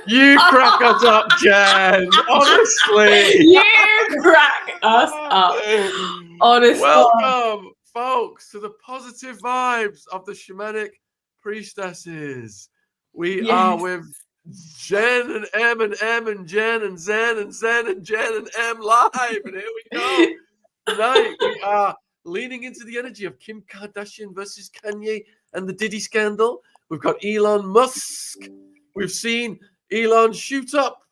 You crack us up, Jen. Honestly. You crack us up. Honestly. Welcome, folks, to the positive vibes of the shamanic priestesses. We are with Jen and M and M and Jen and Zen and Zen and Jen and M live. And here we go. Tonight we are leaning into the energy of Kim Kardashian versus Kanye and the Diddy scandal. We've got Elon Musk. We've seen Elon shoot up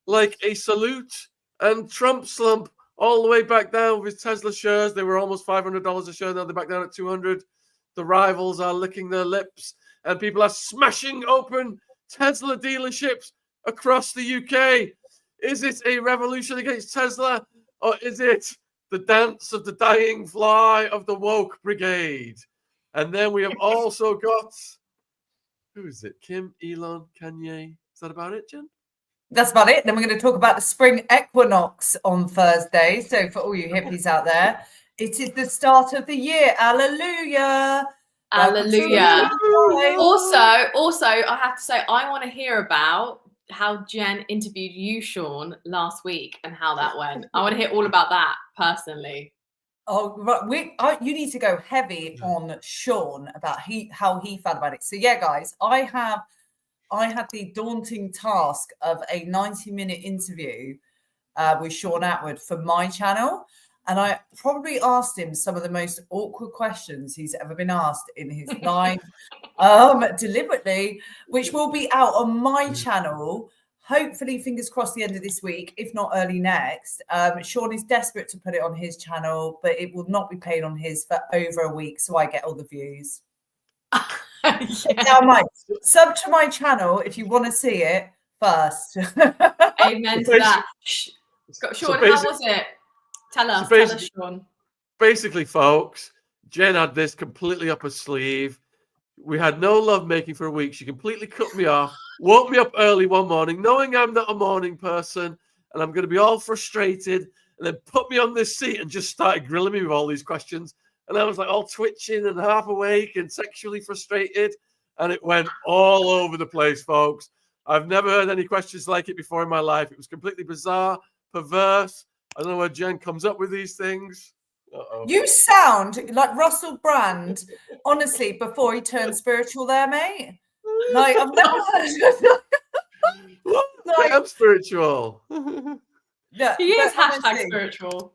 like a salute and Trump slump all the way back down with his Tesla shares. They were almost $500 a share. Now they're back down at 200. The rivals are licking their lips and people are smashing open Tesla dealerships across the UK. Is it a revolution against Tesla, or is it the dance of the dying fly of the woke brigade? And then we have also got, who is it? Kim, Elon, Kanye. Is that about it, Jen? That's about it. Then we're going to talk about the spring equinox on Thursday. So for all you hippies out there, it is the start of the year. Hallelujah. Hallelujah. Also, I have to say, I want to hear about how Jen interviewed you, Sean, last week and how that went. I want to hear all about that personally. Oh, right. You need to go heavy on Sean about how he felt about it. So yeah, guys, I had the daunting task of a 90-minute interview with Sean Atwood for my channel. And I probably asked him some of the most awkward questions he's ever been asked in his life, deliberately, which will be out on my channel. Hopefully, fingers crossed, the end of this week, if not early next. Sean is desperate to put it on his channel, but it will not be played on his for over a week, so I get all the views. Now, sub to my channel if you want to see it first. Amen to that. Sean, how was it? Tell us, Sean. Basically, folks, Jen had this completely up her sleeve. We had no love making for a week. She completely cut me off, woke me up early one morning, knowing I'm not a morning person, and I'm going to be all frustrated, and then put me on this seat and just started grilling me with all these questions. And I was like all twitching and half awake and sexually frustrated, and it went all over the place, folks. I've never heard any questions like it before in my life. It was completely bizarre, perverse. I don't know where Jen comes up with these things. You sound like Russell Brand, honestly, before he turned spiritual there, mate. Like, I've never heard like, I'm spiritual. Yeah, he is #spiritual.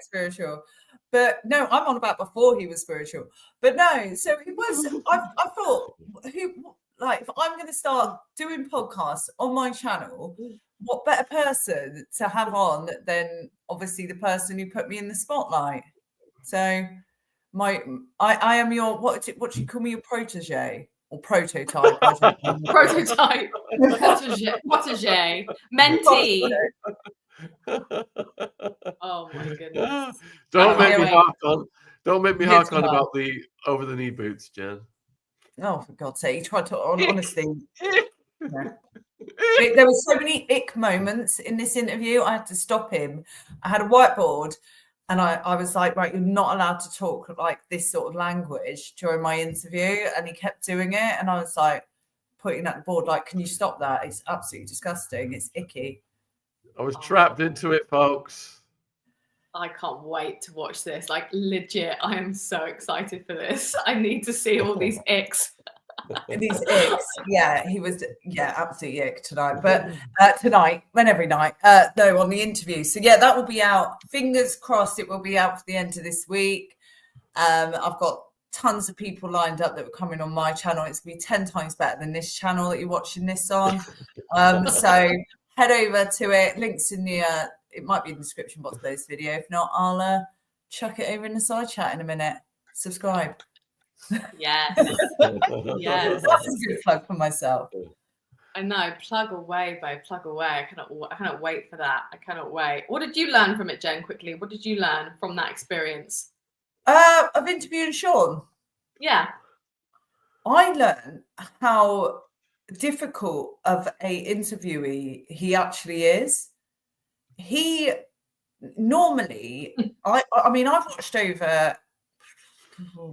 #spiritual. But no, I'm on about before he was spiritual. But no, so it was, I thought, if I'm going to start doing podcasts on my channel, what better person to have on than obviously the person who put me in the spotlight? So I am your, what do you call me, your protege or prototype? Protege, mentee. Oh my goodness! Don't make me hark on about the over the knee boots, Jen. Oh, for God's sake! He tried to honestly. Yeah. There were so many ick moments in this interview. I had to stop him. I had a whiteboard, and I was like, right, you're not allowed to talk like this sort of language during my interview. And he kept doing it, and I was like, pointing at the board, like, can you stop that? It's absolutely disgusting. It's icky. I was trapped into it, folks. I can't wait to watch this. Like, legit, I am so excited for this. I need to see all these icks. These icks. Yeah, he was, absolutely ick tonight. But tonight, and every night, no, on the interview. So, yeah, that will be out. Fingers crossed it will be out for the end of this week. I've got tons of people lined up that were coming on my channel. It's going to be 10 times better than this channel that you're watching this on. So head over to it. Links in the, it might be in the description box below this video. If not, I'll chuck it over in the side chat in a minute. Subscribe. Yes. Yes. That's a good plug for myself. I know. Plug away, babe. Plug away. I cannot wait for that. I cannot wait. What did you learn from it, Jen, quickly? What did you learn from that experience? Of interviewing Sean? Yeah. I learned how difficult of a interviewee he actually is. He normally, I mean, I've watched over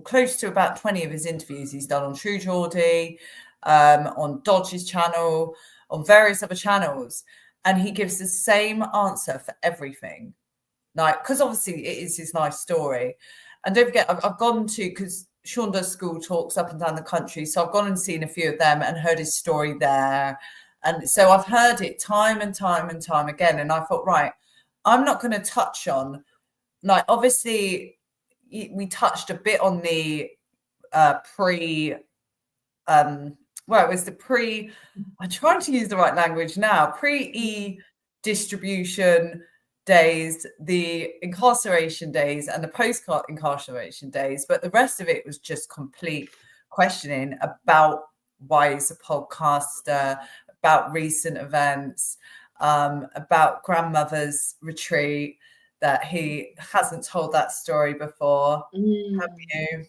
close to about 20 of his interviews he's done on True Geordie, on Dodge's channel, on various other channels, and he gives the same answer for everything. Like, because obviously it is his nice story. And don't forget, I've gone to, because Sean does school talks up and down the country, so I've gone and seen a few of them and heard his story there. And so I've heard it time and time and time again. And I thought, right, I'm not going to touch on, like, obviously we touched a bit on the well, it was the I'm trying to use the right language now, pre-e-distribution days, the incarceration days, and the post-incarceration days. But the rest of it was just complete questioning about why he's a podcaster, about recent events, about grandmother's retreat, that he hasn't told that story before. Have you?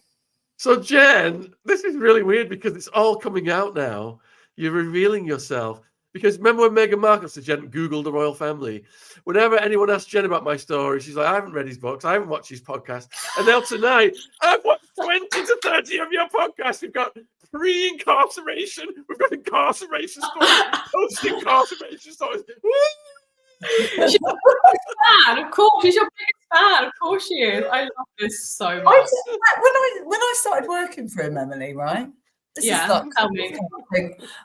So, Jen, this is really weird because it's all coming out now. You're revealing yourself. Because remember when Meghan Markle said she hadn't Googled the royal family? Whenever anyone asks Jen about my story, she's like, I haven't read his books. I haven't watched his podcast. And now tonight, I've watched 20 to 30 of your podcasts. We've got pre-incarceration. We've got incarceration stories. Post-incarceration stories. She's your biggest fan, of course. She's your biggest fan, of course she is. I love this so much. When I started working for him, Emily, right? This Yeah, is like, tell me.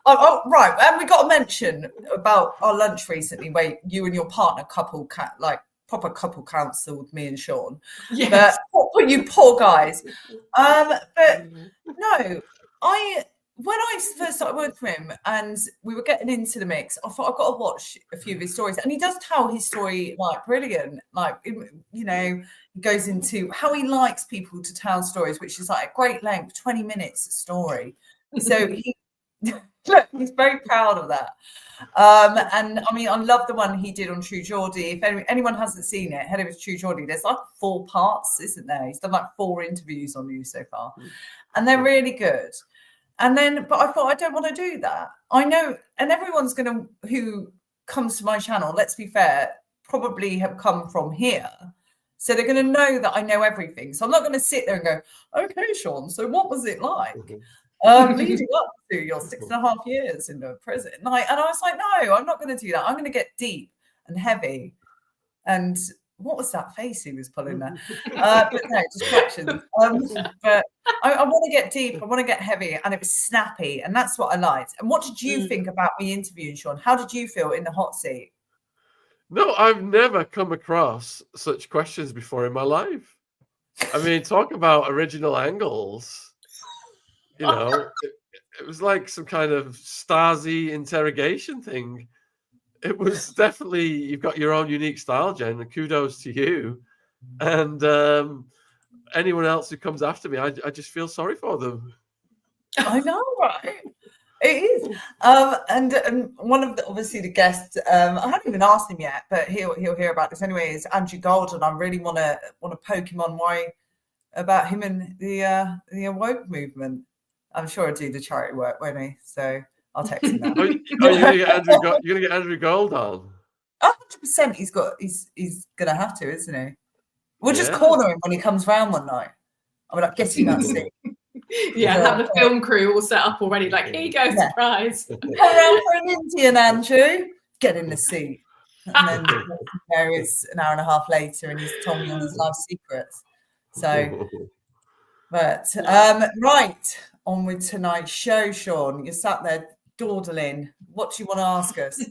Right, and we got a mention about our lunch recently, where you and your partner proper couple counselled me and Sean. Yes. But you poor guys. But no, when I first started working for him and we were getting into the mix, I thought I've got to watch a few of his stories. And he does tell his story like brilliant. Like, you know, he goes into how he likes people to tell stories, which is like a great length, 20 minutes a story. So he's very proud of that. And I mean, I love the one he did on True Geordie. If anyone hasn't seen it, head over to True Geordie. There's like 4 parts, isn't there? He's done like 4 interviews on you so far. And they're really good. And then, but I thought, I don't want to do that. I know, and everyone's who comes to my channel, let's be fair, probably have come from here. So they're going to know that I know everything. So I'm not going to sit there and go, okay, Sean, so what was it like? Leading up to your 6.5 years in the prison. And I was like, no, I'm not going to do that. I'm going to get deep and heavy. And what was that face he was pulling there? But no, distractions. But I want to get deep. I want to get heavy. And it was snappy. And that's what I liked. And what did you think about me interviewing Sean? How did you feel in the hot seat? No, I've never come across such questions before in my life. I mean, talk about original angles. You know, it was like some kind of Stasi interrogation thing. It was definitely, you've got your own unique style, Jen, and kudos to you. And anyone else who comes after me, I just feel sorry for them. I know, right? It is. And one of obviously the guests, I haven't even asked him yet, but he'll hear about this anyway, is Andrew Gold, and I really want to poke him on about him and the woke movement. I'm sure he'll do the charity work, won't he? So I'll text him that. You're gonna get Andrew Gold on. 100%. He's gonna have to, isn't he? We'll just corner him when he comes round one night. I'm like, get in that seat. Yeah, have the film crew all set up already. Like, here you go, surprise. Come around for an Indian, Andrew. Get in the seat. And then it's an hour and a half later, and he's told me all his life secrets. So, but right. On with tonight's show, Sean. You're sat there dawdling. What do you want to ask us?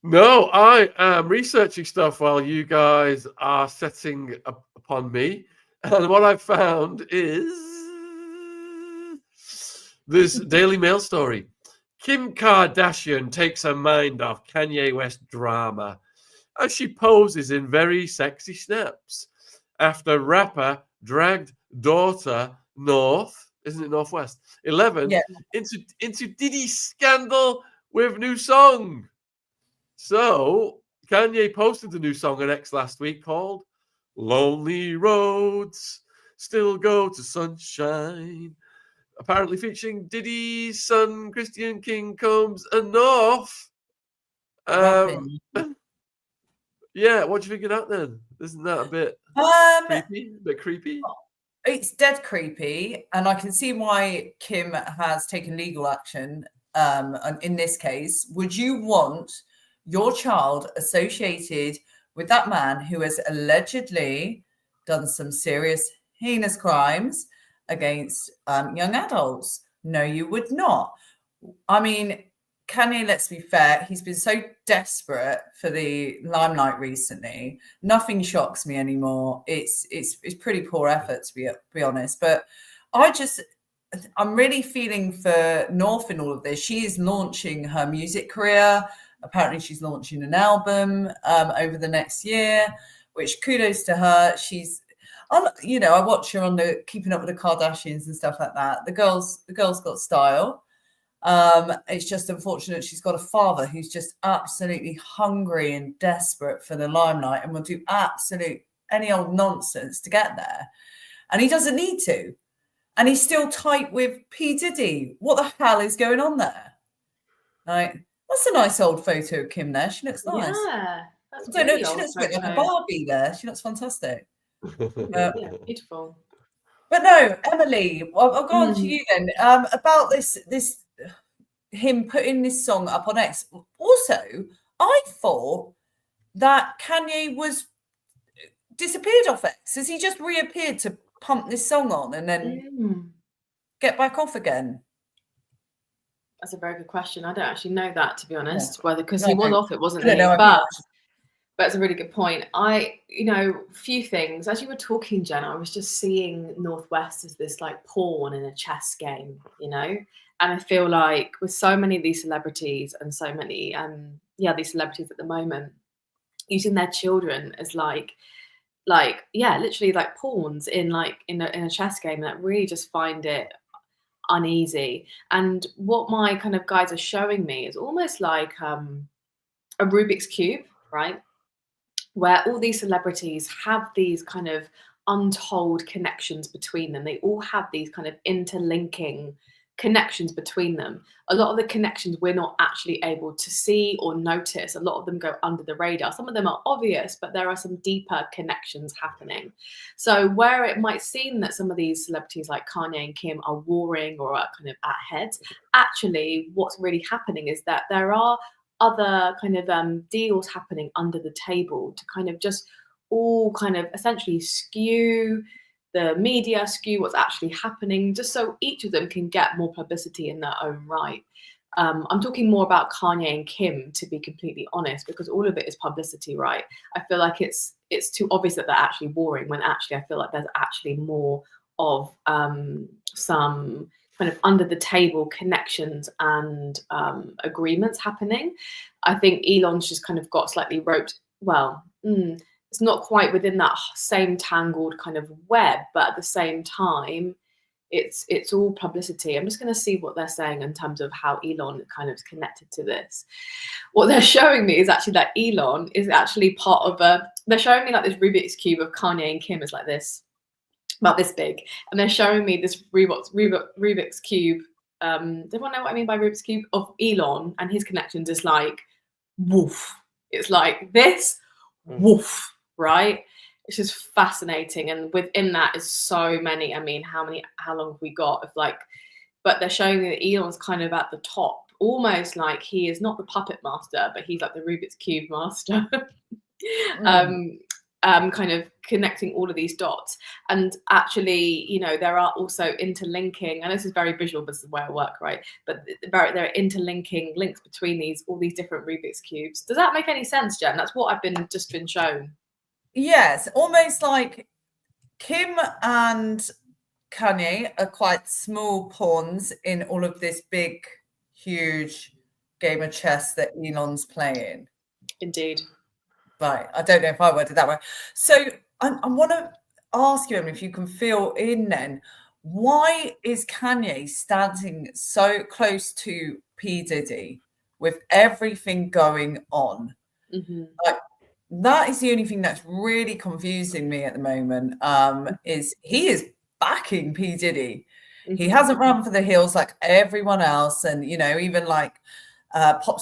No, I am researching stuff while you guys are setting upon me. And what I've found is this Daily Mail story. Kim Kardashian takes her mind off Kanye West drama as she poses in very sexy snaps after rapper dragged daughter north. Isn't it Northwest? 11 into Diddy's scandal with new song. So Kanye posted a new song on X last week called "Lonely Roads Still Go to Sunshine." Apparently featuring Diddy's son Christian King Combs and North. Yeah, what do you think of that then? Isn't that a bit creepy? it's dead creepy, and I can see why Kim has taken legal action. In this case, would you want your child associated with that man who has allegedly done some serious, heinous crimes against young adults? No, you would not. I mean, Kanye, let's be fair, he's been so desperate for the limelight recently. Nothing shocks me anymore. It's pretty poor effort, to be honest. But I'm really feeling for North in all of this. She is launching her music career. Apparently, she's launching an album over the next year, which kudos to her. I watch her on the Keeping Up with the Kardashians and stuff like that. The girl's got style. It's just unfortunate she's got a father who's just absolutely hungry and desperate for the limelight and will do any old nonsense to get there. And he doesn't need to. And he's still tight with P. Diddy. What the hell is going on there? Like, that's a nice old photo of Kim there. She looks nice. Yeah, that's I don't know. She looks a bit like a Barbie there. She looks fantastic. Yeah, beautiful. But no, Emily, I'll go on to you then. About this him putting this song up on X. Also, I thought that Kanye was disappeared off X. Has he just reappeared to pump this song on and then get back off again? That's a very good question. I don't actually know that, to be honest. Whether because he was off it, wasn't he? But it's a really good point. Few things. As you were talking, Jen, I was just seeing Northwest as this like pawn in a chess game, And I feel like with so many of these celebrities and so many, these celebrities at the moment, using their children as literally like pawns in a chess game that really just find it uneasy. And what my kind of guides are showing me is almost like a Rubik's Cube, right? Where all these celebrities have these kind of untold connections between them. They all have these kind of interlinking connections between them. A lot of the connections we're not actually able to see or notice. A lot of them go under the radar. Some of them are obvious, but there are some deeper connections happening. So where it might seem that some of these celebrities like Kanye and Kim are warring or are kind of at heads, actually what's really happening is that there are other kind of deals happening under the table to kind of just all kind of essentially skew the media, skew what's actually happening, just so each of them can get more publicity in their own right. I'm talking more about Kanye and Kim, to be completely honest, because all of it is publicity, right? I feel like it's too obvious that they're actually warring, when actually I feel like there's actually more of some kind of under the table connections and agreements happening. I think Elon's just kind of got slightly roped. It's not quite within that same tangled kind of web, but at the same time, it's all publicity. I'm just going to see what they're saying in terms of how Elon kind of is connected to this. What they're showing me is actually that Elon is actually part of they're showing me like this Rubik's Cube of Kanye and Kim is like this, about this big. And they're showing me this Rubik's Cube. Does everyone know what I mean by Rubik's Cube? Of Elon and his connections is like, woof. It's like this, woof. Right? It's just fascinating, and within that is so many. I mean, how long have we got? But they're showing me that Elon's kind of at the top, almost like he is not the puppet master, but he's like the Rubik's Cube master. Kind of connecting all of these dots, and actually, there are also interlinking. And this is very visual, this is the way I work, right? But there are interlinking links between all these different Rubik's cubes. Does that make any sense, Jen? That's what I've just been shown. Yes, almost like Kim and Kanye are quite small pawns in all of this big, huge game of chess that Elon's playing. Indeed. Right. I don't know if I worded it that way. So I want to ask you, if you can fill in then, why is Kanye standing so close to P. Diddy with everything going on? Like, that is the only thing that's really confusing me at the moment, is he is backing P. Diddy. He hasn't run for the hills like everyone else. And, even like pop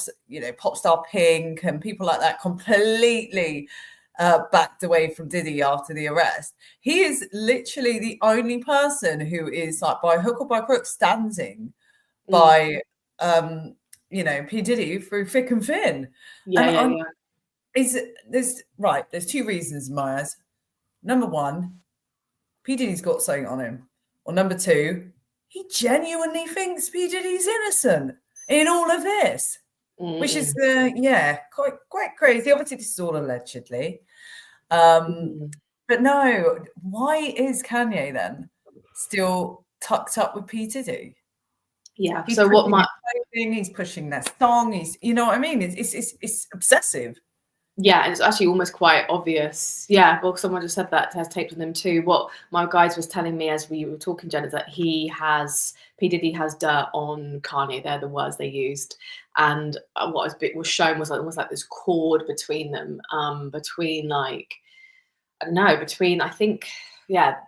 star Pink and people like that completely backed away from Diddy after the arrest. He is literally the only person who is like by hook or by crook standing by P. Diddy through thick and thin. There's two reasons in my eyes. Number one, P. Diddy's got something on him. Or number two, he genuinely thinks P. Diddy's innocent in all of this. Which is quite crazy. Obviously, this is all allegedly. But no, why is Kanye then still tucked up with P. Diddy? Yeah. He's so what he's pushing their song. He's, you know what I mean? It's obsessive. Yeah, and it's actually almost quite obvious. Yeah, well, someone just said that has taped with him too. What my guys was telling me as we were talking, Jen, is that P. Diddy has dirt on Kanye. They're the words they used. And what was shown was almost like this cord between them, between I think, that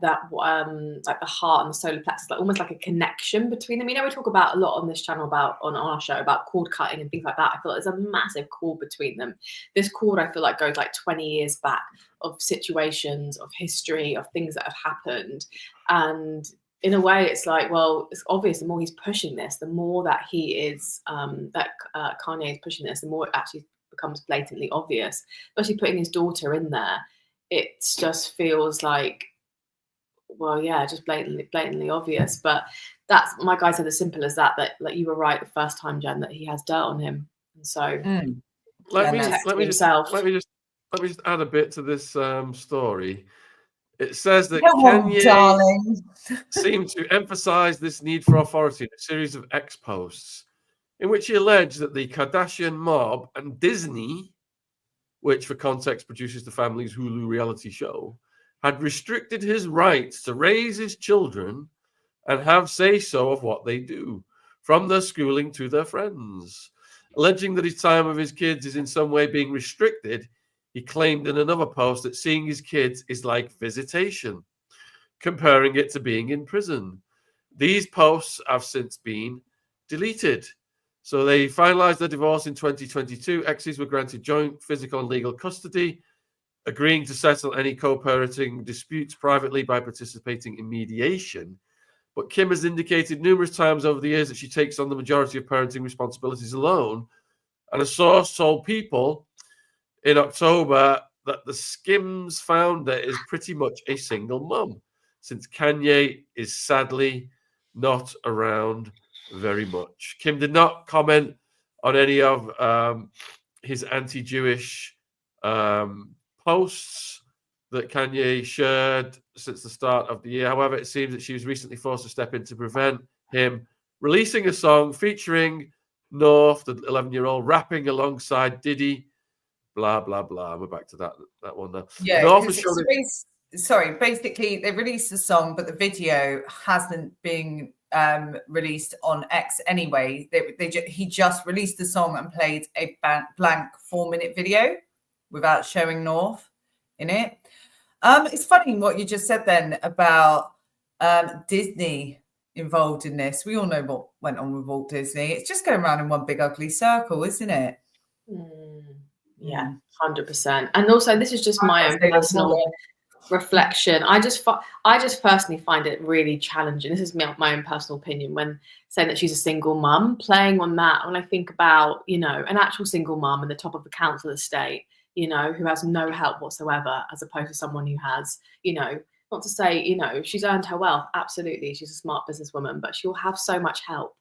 like the heart and the solar plexus, like almost like a connection between them. You know, we talk about a lot on this channel on our show about cord cutting and things like that. I feel like there's a massive cord between them. This cord, I feel like, goes like 20 years back of situations, of history, of things that have happened. And in a way, it's like, well, it's obvious the more he's pushing this, the more that he is, Kanye is pushing this, the more it actually becomes blatantly obvious, especially putting his daughter in there. It just feels like, well, yeah, just blatantly obvious. But that's, my guy said as simple as that like you were right the first time, Jen, that he has dirt on him. And so let me just add a bit to this story. It says that Kanye seemed to emphasize this need for authority in a series of X posts in which he alleged that the Kardashian mob and Disney, which for context produces the family's Hulu reality show, had restricted his rights to raise his children and have say-so of what they do, from their schooling to their friends. Alleging that his time with his kids is in some way being restricted, he claimed in another post that seeing his kids is like visitation, comparing it to being in prison. These posts have since been deleted. So they finalized their divorce in 2022. Exes were granted joint physical and legal custody, agreeing to settle any co-parenting disputes privately by participating in mediation. But Kim has indicated numerous times over the years that she takes on the majority of parenting responsibilities alone. And a source told People in October that the Skims founder is pretty much a single mum, since Kanye is sadly not around very much. Kim did not comment on any of his anti-Jewish posts that Kanye shared since the start of the year. However, it seems that she was recently forced to step in to prevent him releasing a song featuring North, the 11-year-old, rapping alongside Diddy. Blah, blah, blah. We're back to that one now. Yeah, North basically, they released the song, but the video hasn't been released on X anyway. He just released the song and played a blank 4-minute video without showing North in it. It's funny what you just said then about Disney involved in this. We all know what went on with Walt Disney. It's just going around in one big ugly circle, isn't it? Yeah, 100%. And also, this is just my own personal reflection. I just personally find it really challenging. This is my own personal opinion when saying that she's a single mum, playing on that. When I think about, an actual single mum in the top of the council estate, who has no help whatsoever, as opposed to someone who has, not to say, she's earned her wealth. Absolutely. She's a smart businesswoman, but she'll have so much help.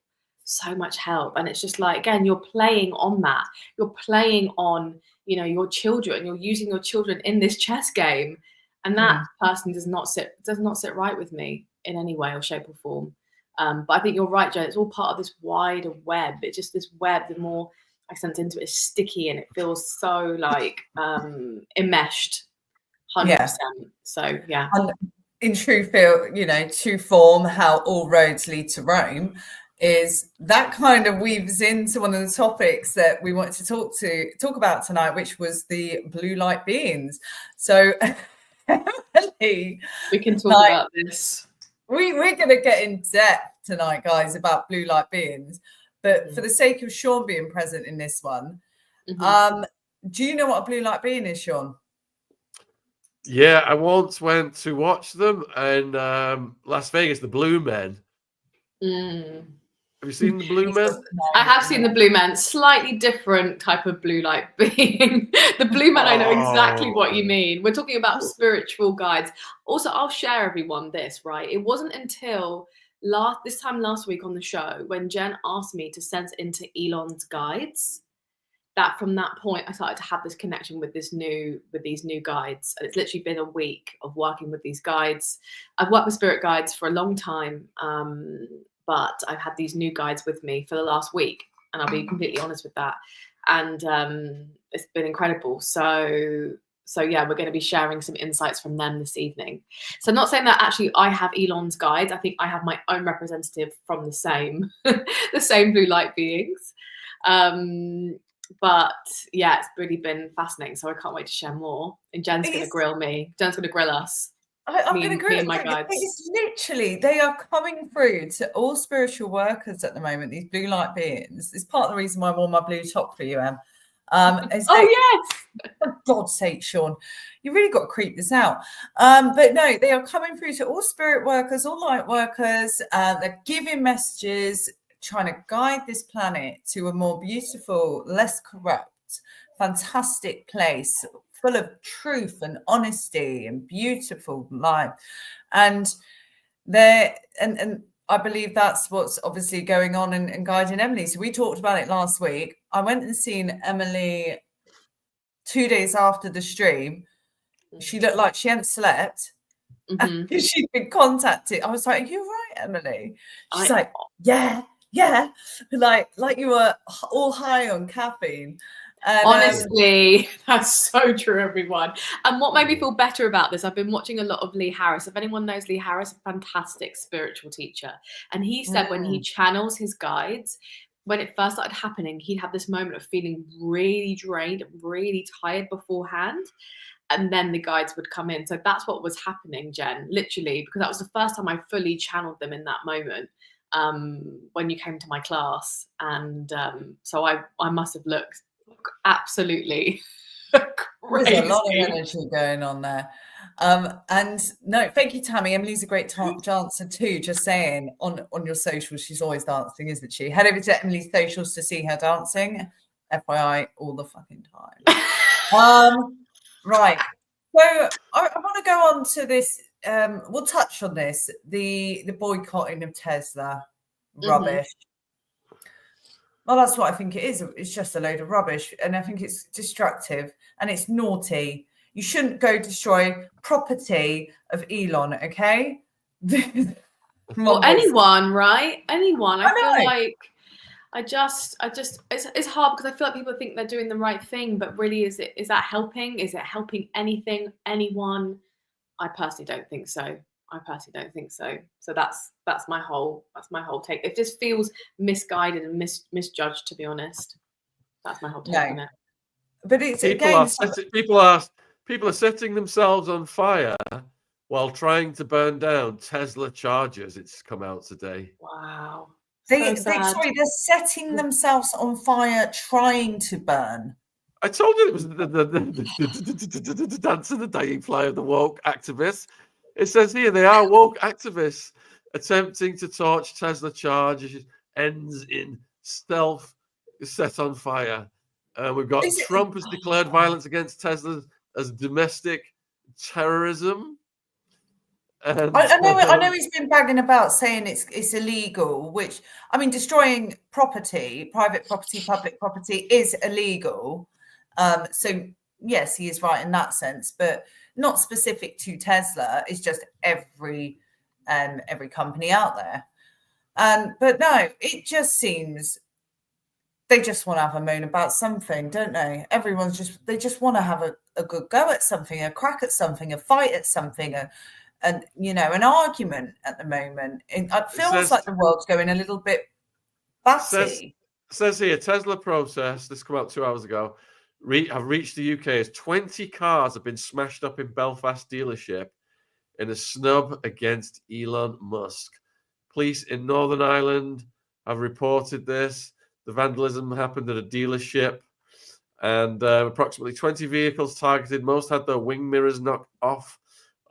And it's just like, again, you're playing on that. You're playing on, your children. You're using your children in this chess game. And that person does not sit right with me in any way or shape or form. But I think you're right, Jen. It's all part of this wider web. It's just this web, the more I sense into it, is sticky and it feels so like enmeshed. 100%. So yeah. And in true true form, how all roads lead to Rome, is that kind of weaves into one of the topics that we wanted to talk about tonight, which was the blue light beings. So Emily, we can talk about this. We're going to get in depth tonight, guys, about blue light beings. But for the sake of Sean being present in this one, do you know what a blue light being is, Sean? Yeah, I once went to watch them in Las Vegas, the Blue Men. Mm. Have you seen the Blue Men? I have seen the Blue Men, slightly different type of blue light being. The Blue Men, I know exactly what you mean. We're talking about spiritual guides. Also, I'll share everyone this, right? It wasn't until this time last week on the show when Jen asked me to send into Elon's guides that from that point I started to have this connection with these new guides. And it's literally been a week of working with these guides. I've worked with spirit guides for a long time, but I've had these new guides with me for the last week, and I'll be completely honest with that. And it's been incredible. So yeah, we're going to be sharing some insights from them this evening. So I'm not saying that actually I have Elon's guides. I think I have my own representative from the same the same blue light beings. But yeah, it's really been fascinating. So I can't wait to share more. And Jen's going to grill me. Jen's going to grill us. I'm going to grill my guides. It's literally, they are coming through to all spiritual workers at the moment, these blue light beings. It's part of the reason why I wore my blue top for you, Em. Yes. For God's sake, Sean, you really got to creep this out. But no, they are coming through to all spirit workers, all light workers. They're giving messages, trying to guide this planet to a more beautiful, less corrupt, fantastic place full of truth and honesty and beautiful life. And I believe that's what's obviously going on and guiding Emily. So we talked about it last week. I went and seen Emily 2 days after the stream. She looked like she hadn't slept. Mm-hmm. She'd been contacted. I was like, "Are you right, Emily?" She's like, yeah. Like you were all high on caffeine. And, honestly, that's so true, everyone. And what made me feel better about this, I've been watching a lot of Lee Harris. If anyone knows Lee Harris, a fantastic spiritual teacher. And he said when he channels his guides, when it first started happening, he'd have this moment of feeling really drained, really tired beforehand. And then the guides would come in. So that's what was happening, Jen, literally, because that was the first time I fully channeled them in that moment. When you came to my class. And so I must have looked absolutely crazy. There's a lot of energy going on there. And no, thank you, Tammy. Emily's a great dancer too, just saying, on your socials. She's always dancing, isn't she? Head over to Emily's socials to see her dancing. FYI, all the fucking time. Right. So I want to go on to this. We'll touch on this, the boycotting of Tesla rubbish. Well, that's what I think it is. It's just a load of rubbish. And I think it's destructive and it's naughty. You shouldn't go destroy property of Elon, okay? Or anyone, right? Anyone. I feel like it's hard because I feel like people think they're doing the right thing, but really is that helping? Is it helping anything, anyone? I personally don't think so. So that's my whole take. It just feels misguided and misjudged, to be honest. That's my whole take on it. But it's people are setting themselves on fire while trying to burn down Tesla chargers. It's come out today. Wow. They're setting themselves on fire trying to burn. I told you it was the dance of the dying fly of the woke activists. It says here they are woke activists attempting to torch Tesla chargers, ends in stealth set on fire. We've got Trump has declared violence against Tesla as domestic terrorism. And, I know he's been bagging about saying it's illegal, which, I mean, destroying property, private property, public property is illegal. So yes, he is right in that sense, but not specific to Tesla. It's just every company out there. But no, it just seems they just want to have a moan about something, don't they? They just want to have a good go at something, a crack at something, a fight at something, and an argument at the moment. It feels like the world's going a little bit batty. Says here, Tesla protests, this came out 2 hours ago, have reached the UK as 20 cars have been smashed up in Belfast dealership in a snub against Elon Musk. Police in Northern Ireland have reported this. The vandalism happened at a dealership. And approximately 20 vehicles targeted. Most had their wing mirrors knocked off.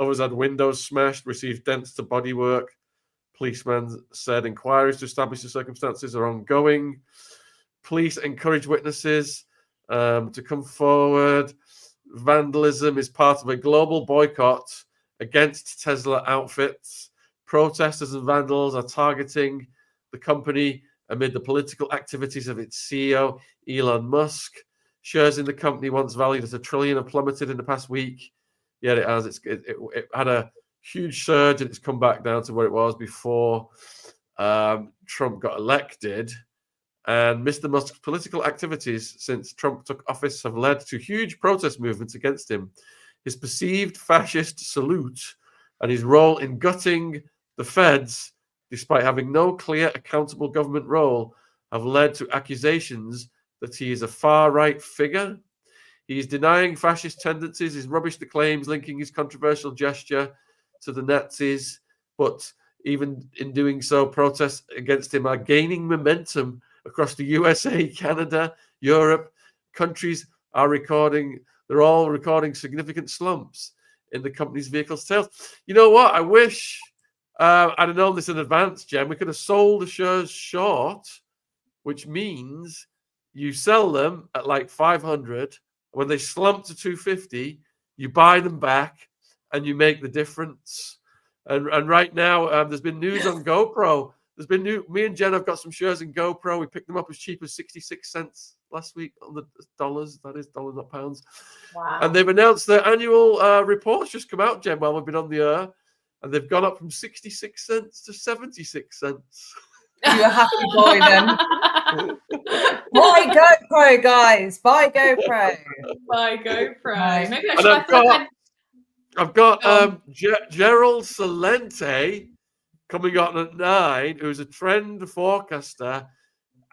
Others had windows smashed, received dents to bodywork. Policemen said inquiries to establish the circumstances are ongoing. Police encourage witnesses to come forward. Vandalism is part of a global boycott against Tesla outfits. Protesters and vandals are targeting the company amid the political activities of its CEO, Elon Musk. Shares in the company, once valued at $1 trillion, have plummeted in the past week. Yet it has. It had a huge surge, and it's come back down to where it was before Trump got elected. And Mr. Musk's political activities since Trump took office have led to huge protest movements against him. His perceived fascist salute and his role in gutting the feds, despite having no clear accountable government role, have led to accusations that he is a far-right figure. He's denying fascist tendencies. He's rubbished the claims linking his controversial gesture to the Nazis. But even in doing so, protests against him are gaining momentum across the USA, Canada, Europe. Countries are they're all recording significant slumps in the company's vehicle sales. You know what? I wish I'd have known this in advance, Jen. We could have sold the shares short, which means you sell them at like 500. When they slump to 250, you buy them back and you make the difference. And right now, there's been news on GoPro. There's been me and Jen have got some shares in GoPro. We picked them up as cheap as 66 cents last week on the dollars. That is dollars, not pounds. Wow. And they've announced their annual reports just come out, Jen, while we've been on the air. And they've gone up from 66 cents to 76 cents. You're a happy boy then. Buy GoPro, guys. Buy GoPro. Buy GoPro. Nice. Maybe I And should. I've got Gerald Celente coming on at 9, who's a trend forecaster,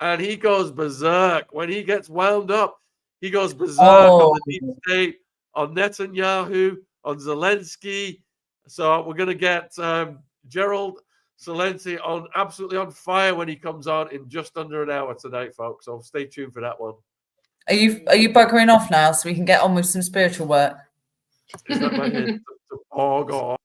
and he goes berserk. When he gets wound up, he goes berserk on the deep state, on Netanyahu, on Zelensky. So we're going to get Gerald Celente absolutely on fire when he comes on in just under an hour tonight, folks. So stay tuned for that one. Are you buggering off now so we can get on with some spiritual work? Is that my hint? Oh God.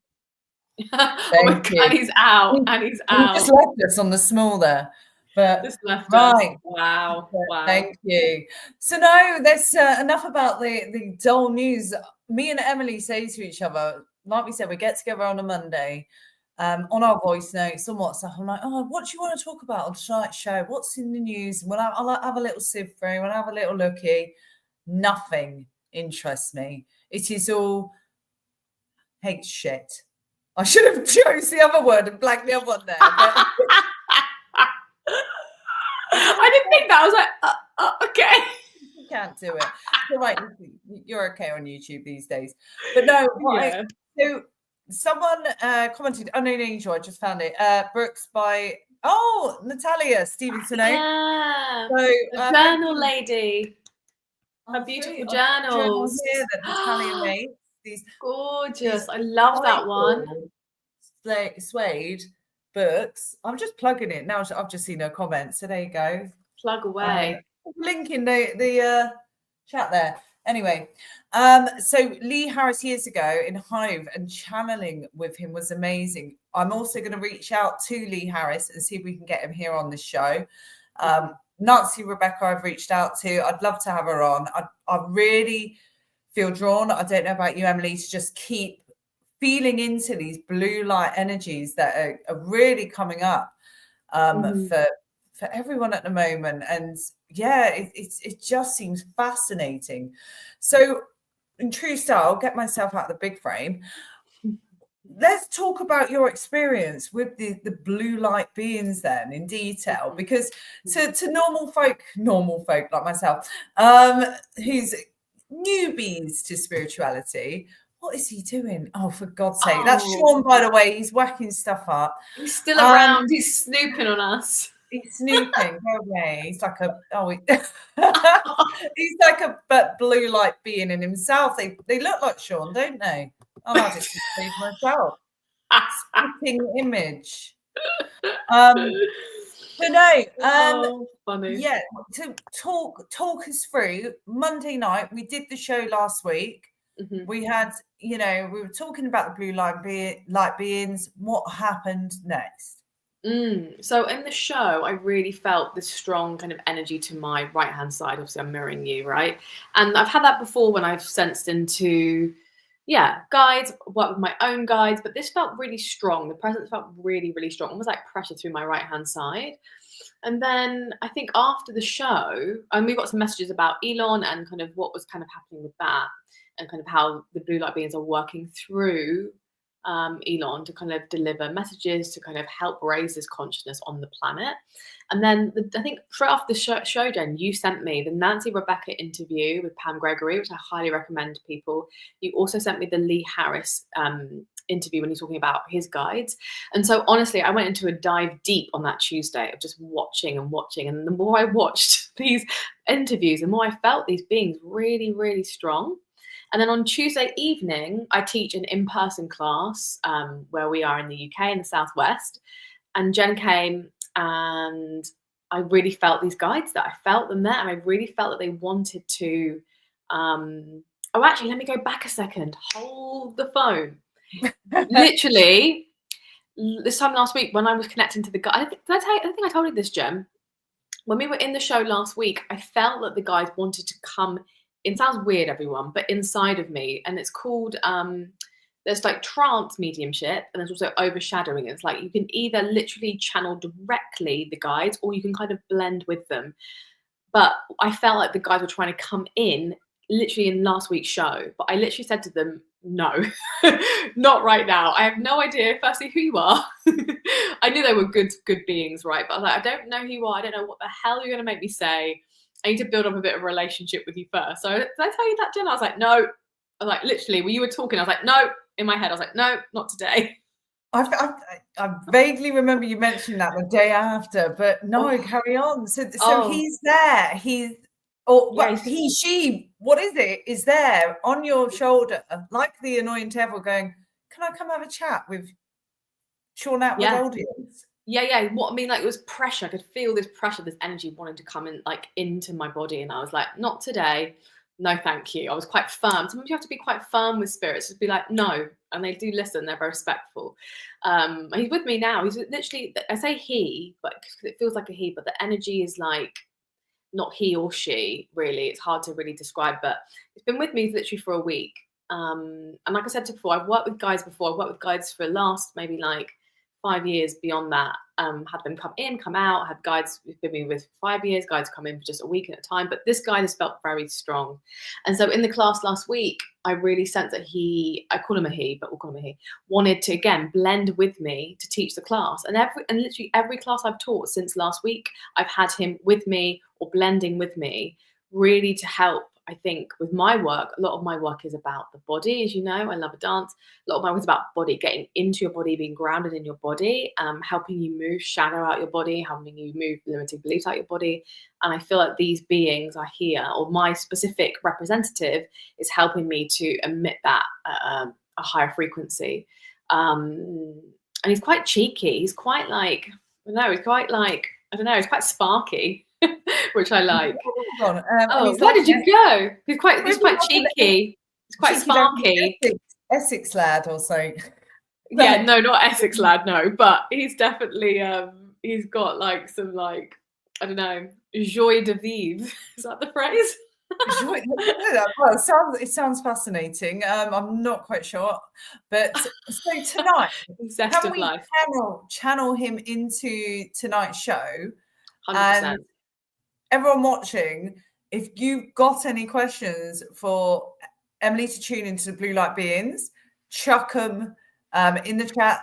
And he's out. He just left us on the small there. But just left right. Us. Wow. Thank you. So no, there's enough about the dull news. Me and Emily say to each other, like we said, we get together on a Monday on our voice notes on WhatsApp. I'm like, oh, what do you want to talk about on tonight's show? What's in the news? And I'll have a little sieve through and have a little looky. Nothing interests me. It is all hate shit. I should have chose the other word and blanked the other one there. But... I didn't think that. I was like, okay. You can't do it. You're right. You're okay on YouTube these days. But no, so someone commented, Unknown Angel, I just found it. Brooks by, Natalia Stevenson. Yeah. So, the journal lady. Her beautiful journals. Here that Natalia made. These gorgeous. I love that one. Suede books. I'm just plugging it now. I've just seen her comment. So there you go. Plug away. Link in the chat there. Anyway, so Lee Harris years ago in Hive and channeling with him was amazing. I'm also going to reach out to Lee Harris and see if we can get him here on the show. Nancy Rebecca, I've reached out to. I'd love to have her on. I really feel drawn. I don't know about you, Emily, to just keep feeling into these blue light energies that are really coming up for everyone at the moment. And yeah, it just seems fascinating. So in true style, I'll get myself out of the big frame. Let's talk about your experience with the blue light beings then in detail, because to normal folk like myself, who's newbies to spirituality, what is he doing? Oh, for God's sake. That's Sean, by the way. He's whacking stuff up. He's still around. He's snooping on us. He's snooping. Go away. He's like he's like a blue light being in himself. They look like Sean, don't they? I'll have it to save myself. Spitting image. So no, Funny. yeah. To talk us through Monday night. We did the show last week. Mhm. We had, we were talking about the blue light beings. What happened next? So in the show, I really felt this strong kind of energy to my right hand side. Obviously, I'm mirroring you, right? And I've had that before when I've sensed into, guides, worked with my own guides, but this felt really strong. The presence felt really, really strong, almost like pressure through my right hand side. And then I think after the show, and we got some messages about Elon and kind of what was kind of happening with that, and kind of how the blue light beings are working through Elon to kind of deliver messages to kind of help raise this consciousness on the planet. And then I think straight after the show, Jen, you sent me the Nancy Rebecca interview with Pam Gregory, which I highly recommend to people. You also sent me the Lee Harris interview when he's talking about his guides. And so honestly, I went into a dive deep on that Tuesday of just watching. And the more I watched these interviews, the more I felt these beings really, really strong. And then on Tuesday evening, I teach an in-person class where we are in the UK, in the Southwest. And Jen came and I really felt these guides that I felt them there. And I really felt that they wanted to, actually, let me go back a second. Hold the phone. Literally, this time last week when I was connecting to the guide, I think I told you this, Jen. When we were in the show last week, I felt that the guys wanted to come. It sounds weird, everyone, but inside of me, and it's called there's like trance mediumship, and there's also overshadowing. It's like you can either literally channel directly the guides, or you can kind of blend with them. But I felt like the guys were trying to come in literally in last week's show, but I literally said to them, no, not right now. I have no idea, firstly, who you are. I knew they were good beings, right? But I was like, I don't know who you are. I don't know what the hell you're going to make me say. I need to build up a bit of a relationship with you first. So did I tell you that, Jen? I was like, no. I was like, literally, when you were talking, I was like, no. In my head, I was like, no, not today. I vaguely remember you mentioning that the day after, but no, carry on. So he's there. He, she, what is it? Is there on your shoulder, like the annoying devil going, can I come have a chat with Sean Atwood audience? Yeah. What I mean, like, it was pressure. I could feel this pressure, this energy wanting to come in, like, into my body. And I was like, not today. No, thank you. I was quite firm. Sometimes you have to be quite firm with spirits. Just be like, no. And they do listen. They're very respectful. He's with me now. He's literally, I say he, but it feels like a he, but the energy is like not he or she, really. It's hard to really describe, but it's been with me literally for a week. And like I said before, I've worked with guides before. I've worked with guides for the last maybe like 5 years beyond that. Had them come in, come out, had guides who've been with me with 5 years, guides come in for just a week at a time. But this guide has felt very strong. And so in the class last week, I really sensed that I call him a he, but we'll call him a he, wanted to, again, blend with me to teach the class. And literally every class I've taught since last week, I've had him with me or blending with me, really to help. I think with my work, a lot of my work is about the body, as you know. I love a dance. A lot of my work is about body, getting into your body, being grounded in your body, helping you move shadow out your body, helping you move limiting beliefs out your body. And I feel like these beings are here, or my specific representative is helping me to emit that at a higher frequency. And he's quite cheeky. He's quite like, he's quite sparky. Which I like. Where did you go? He's quite cheeky. He's quite sparky. Essex lad or so. Yeah, no, not Essex lad, no. But he's definitely he's got like some like, I don't know, joie de vivre. Is that the phrase? Well, it sounds fascinating. I'm not quite sure, but so tonight, can we channel him into tonight's show? 100%. Everyone watching, if you've got any questions for Emily to tune into the Blue Light Beings, chuck them in the chat,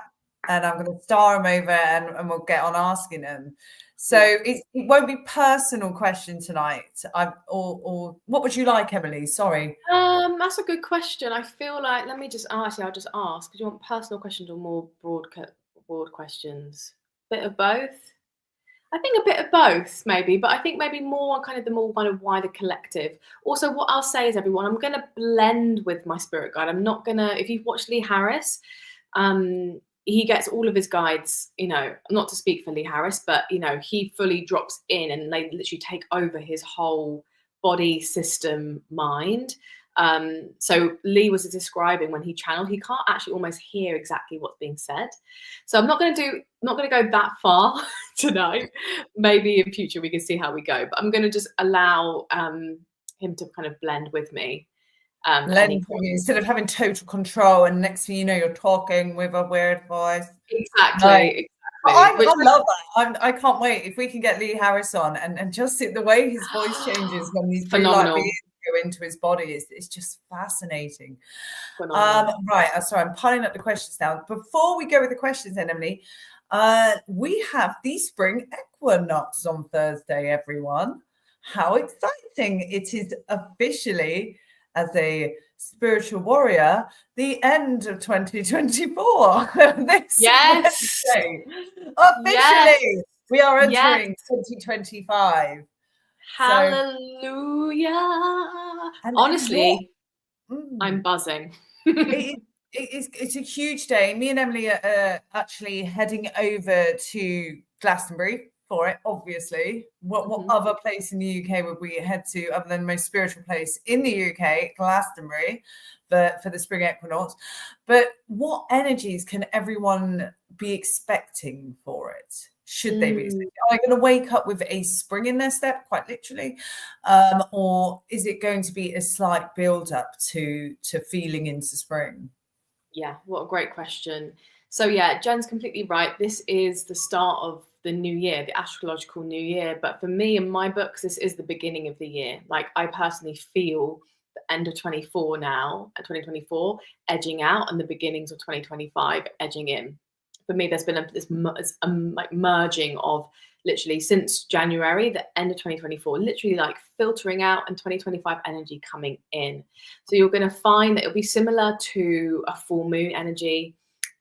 and I'm going to star them over, and we'll get on asking them. So it won't be personal question tonight. Or what would you like, Emily? Sorry. That's a good question. I feel like, let me just I'll just ask. Do you want personal questions or more broad questions? Bit of both. I think a bit of both, maybe, but I think maybe more kind of the more kind of wider collective. Also, what I'll say is, everyone, I'm going to blend with my spirit guide. I'm not going to, if you've watched Lee Harris, he gets all of his guides, you know, not to speak for Lee Harris, but, you know, he fully drops in and they literally take over his whole body, system, mind. So Lee was describing when he channeled, he can't actually almost hear exactly what's being said. So I'm not going to go that far tonight. Maybe in future we can see how we go, but I'm going to just allow him to kind of blend with me. Instead of having total control, and next thing you know, you're talking with a weird voice. Exactly. I love that. I can't wait if we can get Lee Harris on and just see the way his voice changes when these phenomenal go into his body. It's just fascinating. Right. Sorry, I'm piling up the questions now. Before we go with the questions, then, Emily, we have the spring equinox on Thursday, everyone. How exciting. It is officially, as a spiritual warrior, the end of 2024. Yes. Wednesday. Officially, we are entering 2025. Hallelujah. Honestly, I'm buzzing. It's a huge day. Me and Emily are actually heading over to Glastonbury for it, obviously. What other place in the UK would we head to other than the most spiritual place in the UK, Glastonbury, for the spring equinox? But what energies can everyone be expecting for it? Should they be expecting? Are they going to wake up with a spring in their step, quite literally? Or is it going to be a slight build-up to feeling into spring? Yeah, what a great question. So yeah, Jen's completely right. This is the start of the new year, the astrological new year. But for me, in my books, this is the beginning of the year. Like, I personally feel the end of 24 now, 2024, edging out, and the beginnings of 2025 edging in. For me, there's been this like merging of literally since January, the end of 2024, literally like filtering out, and 2025 energy coming in. So you're going to find that it'll be similar to a full moon energy,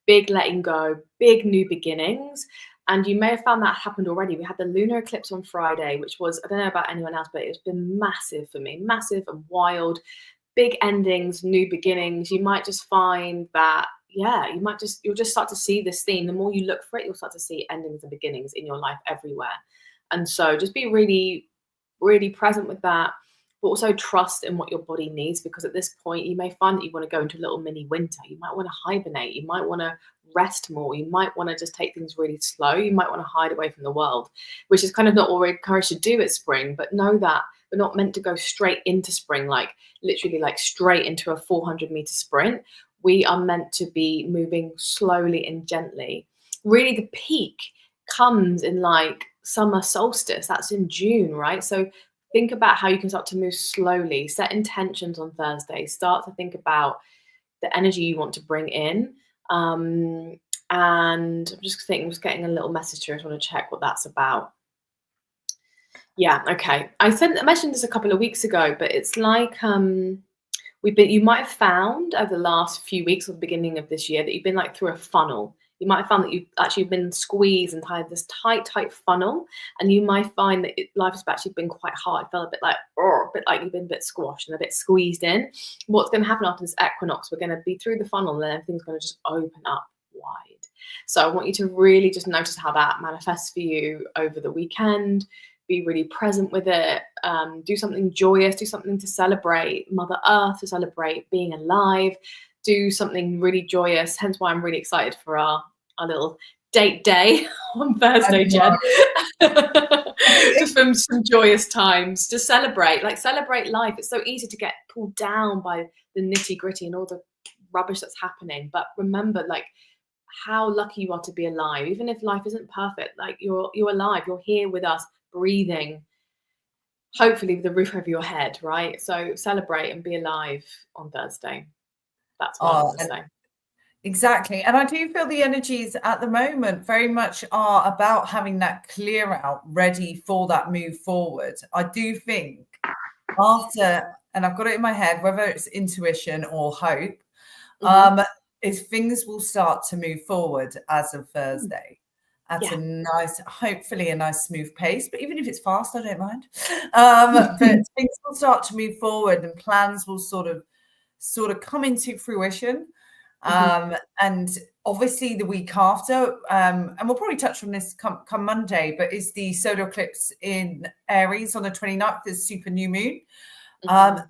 big letting go, big new beginnings. And you may have found that happened already. We had the lunar eclipse on Friday, which was, I don't know about anyone else, but it's been massive for me, massive and wild, big endings, new beginnings. You might just find that, yeah, you'll just start to see this theme. The more you look for it, you'll start to see endings and beginnings in your life everywhere. And so just be really, really present with that, but also trust in what your body needs, because at this point you may find that you want to go into a little mini winter. You might want to hibernate. You might want to rest more. You might want to just take things really slow. You might want to hide away from the world, which is kind of not what we're encouraged to do at spring. But know that we're not meant to go straight into spring, like literally like straight into a 400-meter sprint. We are meant to be moving slowly and gently. Really, the peak comes in like summer solstice. That's in June, right? So think about how you can start to move slowly, set intentions on Thursday, start to think about the energy you want to bring in. And I'm just getting a little message here. I just want to check what that's about. Yeah, okay. I mentioned this a couple of weeks ago, but it's like you might have found over the last few weeks or the beginning of this year that you've been like through a funnel. You might have found that you've actually been squeezed and tied this tight funnel, and you might find that life has actually been quite hard. It felt a bit like you've been a bit squashed and a bit squeezed in. What's going to happen after this equinox? We're going to be through the funnel, and then everything's going to just open up wide. So I want you to really just notice how that manifests for you over the weekend. Be really present with it. Do something joyous. Do something to celebrate Mother Earth, to celebrate being alive. Do something really joyous. Hence why I'm really excited for our little date day on Thursday, Jen. Just from some joyous times to celebrate life. It's so easy to get pulled down by the nitty gritty and all the rubbish that's happening. But remember, like, how lucky you are to be alive. Even if life isn't perfect, like you're alive. You're here with us, breathing, hopefully with the roof over your head, right? So celebrate and be alive on Thursday. That's what I want to say. Exactly. And I do feel the energies at the moment very much are about having that clear out ready for that move forward. I do think after, and I've got it in my head, whether it's intuition or hope, is things will start to move forward as of Thursday at a nice, hopefully a nice smooth pace. But even if it's fast, I don't mind. But things will start to move forward and plans will sort of come into fruition. And obviously the week after, and we'll probably touch on this come Monday, but is the solar eclipse in Aries on the 29th, is super new moon.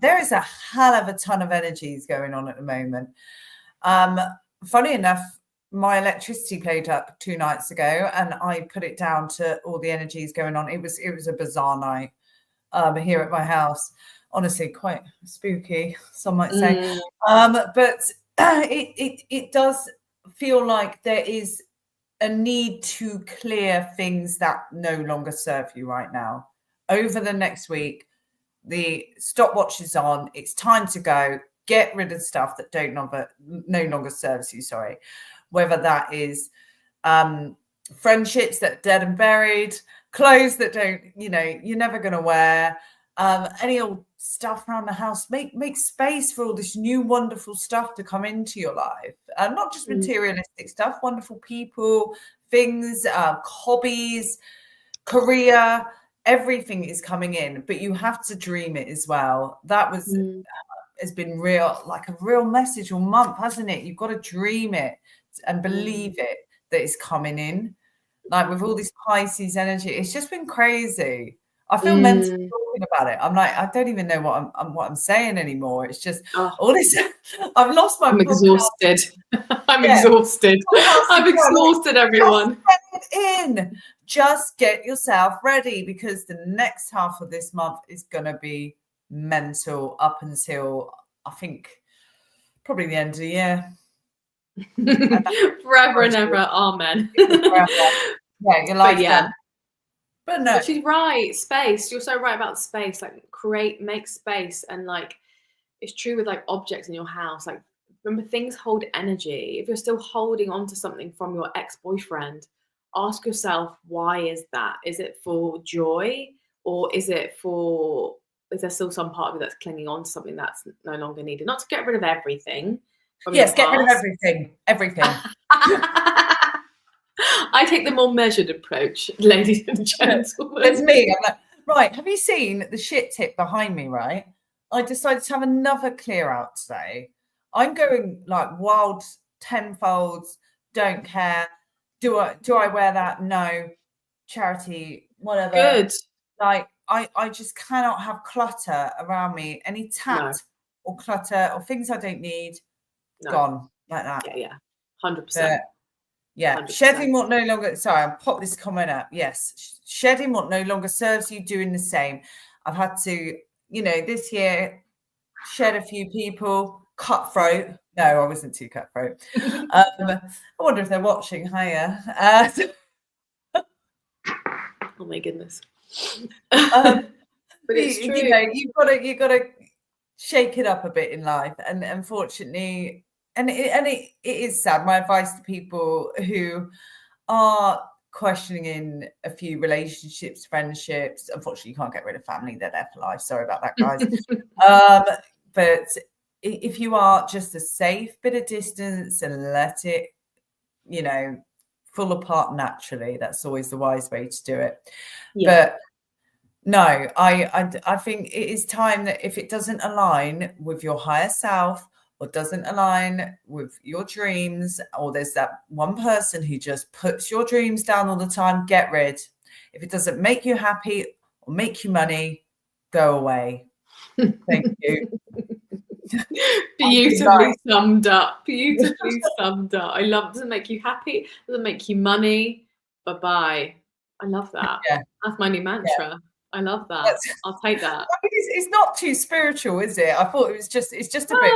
There is a hell of a ton of energies going on at the moment. Funny enough, my electricity played up 2 nights ago, and I put it down to all the energies going on. It was a bizarre night here at my house. Honestly, quite spooky, some might say. But it does feel like there is a need to clear things that no longer serve you right now. Over the next week, the stopwatch is on. It's time to go. Get rid of stuff that no longer serves you. Sorry, whether that is friendships that are dead and buried, clothes that don't, you're never going to wear, any old stuff around the house. Make space for all this new wonderful stuff to come into your life, and not just materialistic stuff, wonderful people, things, hobbies, career. Everything is coming in, but you have to dream it as well. That was has been like a real message all month, hasn't it? You've got to dream it and believe it, that it's coming in. Like with all this Pisces energy, it's just been crazy. I feel mental talking about it. I'm like, I don't even know what I'm saying anymore. It's just all this. I've lost my. I'm exhausted. I'm exhausted. I'm exhausted, everyone. Just get yourself ready, because the next half of this month is going to be mental up until I think probably the end of the year. Forever and ever, amen. Yeah, your life's done. But no, but she's right. Space. You're so right about space. Like make space, and like it's true with like objects in your house. Like remember, things hold energy. If you're still holding on to something from your ex-boyfriend, ask yourself, why is that? Is it for joy, or is there still some part of you that's clinging on to something that's no longer needed? Not to get rid of everything. Yes, get rid of everything. Everything. I take the more measured approach, ladies and gentlemen. It's me. I'm like, right, have you seen the shit tip behind me, right? I decided to have another clear out today. I'm going like wild tenfolds, don't care. Do I wear that? No. Charity, whatever. Good. Like I just cannot have clutter around me. Any tat or clutter or things I don't need, gone like that. Yeah. 100%. Yeah, 100%. Shedding what no longer. Sorry, I'll pop this comment up. Yes, shedding what no longer serves you, doing the same. I've had to, this year shed a few people. Cutthroat. No, I wasn't too cutthroat. I wonder if they're watching. Hiya. Oh my goodness. But it's true. You've got to shake it up a bit in life, and unfortunately, and it is sad. My advice to people who are questioning in a few relationships, friendships. Unfortunately, you can't get rid of family; they're there for life. Sorry about that, guys. But if you are, just a safe bit of distance and let it, fall apart naturally. That's always the wise way to do it. Yeah. But no, I think it is time that if it doesn't align with your higher self, or doesn't align with your dreams, or there's that one person who just puts your dreams down all the time, get rid. If it doesn't make you happy or make you money, go away. Thank you. Beautifully summed up. Beautifully summed up. I love it. Doesn't make you happy, doesn't make you money. Bye-bye. I love that. Yeah. That's my new mantra. Yeah. I love that. I'll take that. It's not too spiritual, is it? I thought it's just a bit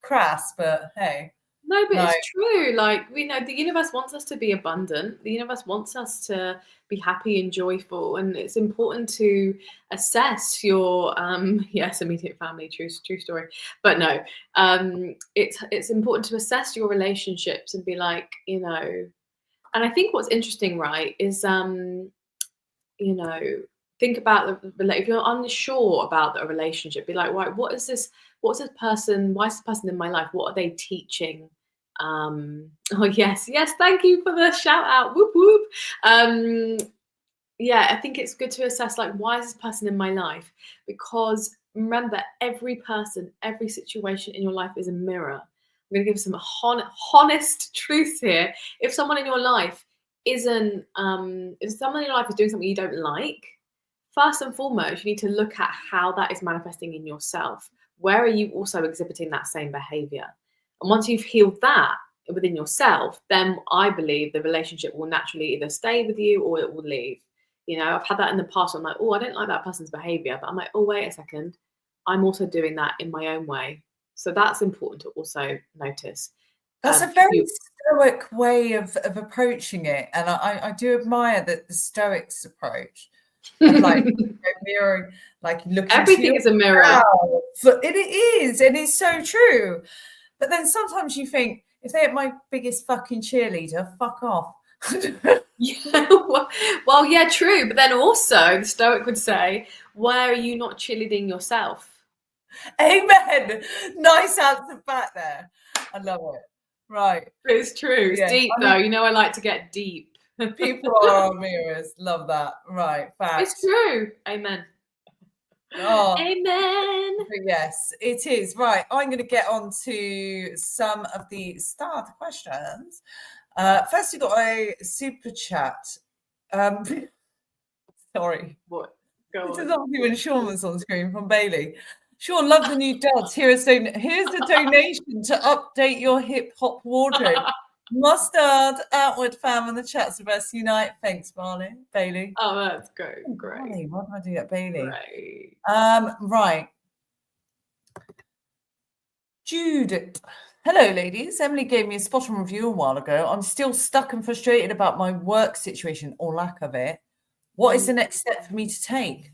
crass, but hey. No, but it's true. Like, we know the universe wants us to be abundant. The universe wants us to be happy and joyful. And it's important to assess your immediate family, true story. But no, it's important to assess your relationships and be like, and I think what's interesting, right, is think about if you're unsure about the relationship, be like, right, what's this person, why is this person in my life? What are they teaching? Oh yes, thank you for the shout out. Whoop whoop. I think it's good to assess, like, why is this person in my life? Because remember, every person, every situation in your life is a mirror. going to give some honest truth here. If someone in your life if someone in your life is doing something you don't like, first and foremost, you need to look at how that is manifesting in yourself. Where are you also exhibiting that same behavior? And once you've healed that within yourself, then I believe the relationship will naturally either stay with you or it will leave. You know, I've had that in the past. I'm like, oh, I don't like that person's behavior. But I'm like, oh, wait a second. I'm also doing that in my own way. So that's important to also notice. That's a very stoic way of approaching it. And I do admire the stoics approach. Of like mirroring, like looking. Everything is a mirror. It is, and it's so true. But then sometimes you think, if they're my biggest fucking cheerleader, fuck off. Yeah, well, yeah, true. But then also, the Stoic would say, why are you not cheerleading yourself? Amen. Nice answer back there. I love it. Right. It's true. It's deep, though. You know, I like to get deep. People are our mirrors. Love that. Right. Facts. It's true. Amen. Oh, amen. Yes, it is. Right. I'm going to get on to some of the start questions. First, we got a super chat. Sorry. What? Go this on. is obviously when Sean was on screen from Bailey. Sean, love the new duds. Here's a donation to update your hip hop wardrobe. Mustard, outward fam in the chat's the best unite. Thanks, Bailey. Oh, that's great. Great. Bailey, what did I do at Bailey? Great. Right. Judith. Hello, ladies. Emily gave me a spot on review a while ago. I'm still stuck and frustrated about my work situation or lack of it. What is the next step for me to take?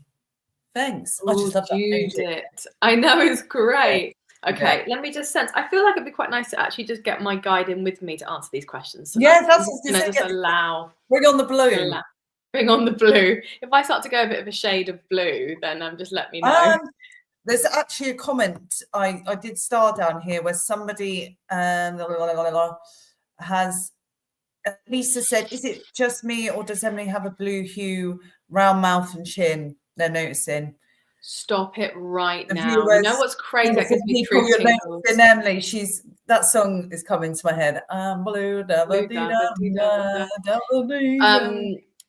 Thanks. I just love that. Judith. I know, it's great. Okay, let me just sense. I feel like it'd be quite nice to actually just get my guide in with me to answer these questions. So yeah, that's just allow. Bring on the blue. Bring on the blue. If I start to go a bit of a shade of blue, then just let me know. There's actually a comment I did star down here where somebody has. Lisa said, "Is it just me, or does Emily have a blue hue, round mouth and chin?" They're noticing. Stop it right The now. viewers, you know what's crazy? That gives me true tingles. Emily, that song is coming to my head. I'm blue,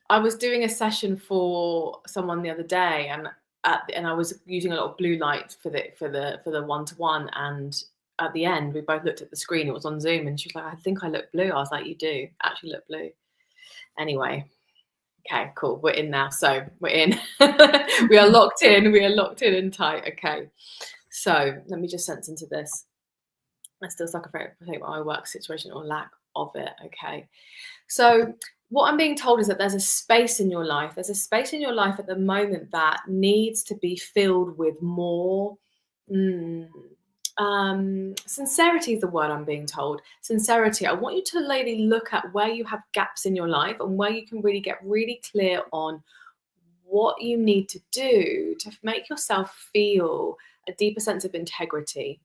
I was doing a session for someone the other day, and I was using a lot of blue light for the one-to-one, and at the end we both looked at the screen. It was on Zoom, and she was like, "I think I look blue." I was like, "You do actually look blue." Anyway. Okay, cool. We're in now. So we're in. We are locked in. We are locked in and tight. Okay. So let me just sense into this. I still suck about my work situation or lack of it. Okay. So what I'm being told is that there's a space in your life. There's a space in your life at the moment that needs to be filled with more. Sincerity is the word I'm being told. Sincerity. I want you to really look at where you have gaps in your life and where you can really get really clear on what you need to do to make yourself feel a deeper sense of integrity.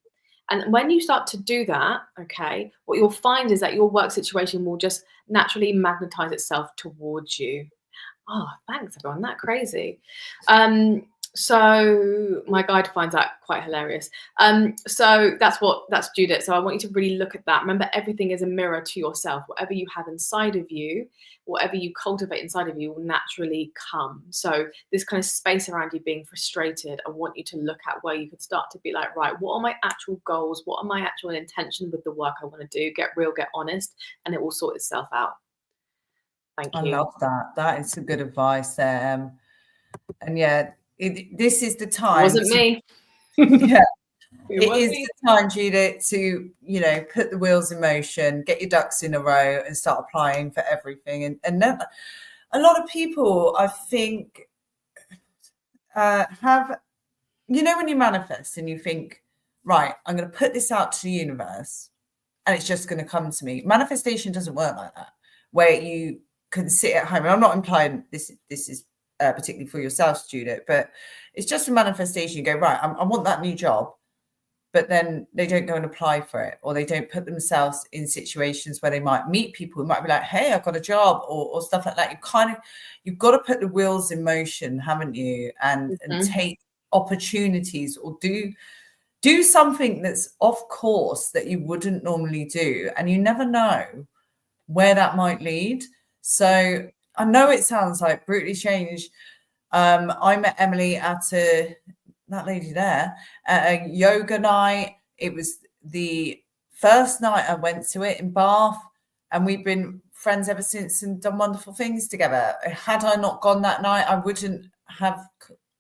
And when you start to do that, okay, what you'll find is that your work situation will just naturally magnetize itself towards you. Oh, thanks everyone. That crazy. So my guide finds that quite hilarious. So that's Judith. So I want you to really look at that. Remember, everything is a mirror to yourself. Whatever you have inside of you, whatever you cultivate inside of you will naturally come. So this kind of space around you being frustrated, I want you to look at where you could start to be like, right, what are my actual goals? What are my actual intentions with the work I want to do? Get real, get honest, and it will sort itself out. Thank you. I love that. That is some good advice there. And yeah, this is the time. It wasn't me. Yeah. It is the time, Judith, to, put the wheels in motion, get your ducks in a row and start applying for everything. And then a lot of people, I think, have, when you manifest and you think, right, I'm going to put this out to the universe and it's just going to come to me. Manifestation doesn't work like that, where you can sit at home. And I'm not implying this is particularly for yourself, Judith, but it's just a manifestation. You go, right, I want that new job, but then they don't go and apply for it, or they don't put themselves in situations where they might meet people who might be like, hey, I've got a job, or stuff like that. You've got to put the wheels in motion, haven't you? And take opportunities, or do do something that's off course that you wouldn't normally do, and you never know where that might lead. So I know it sounds like brutally changed. I met Emily at that lady there at a yoga night. It was the first night I went to it in Bath, and we've been friends ever since and done wonderful things together. Had I not gone that night, I wouldn't have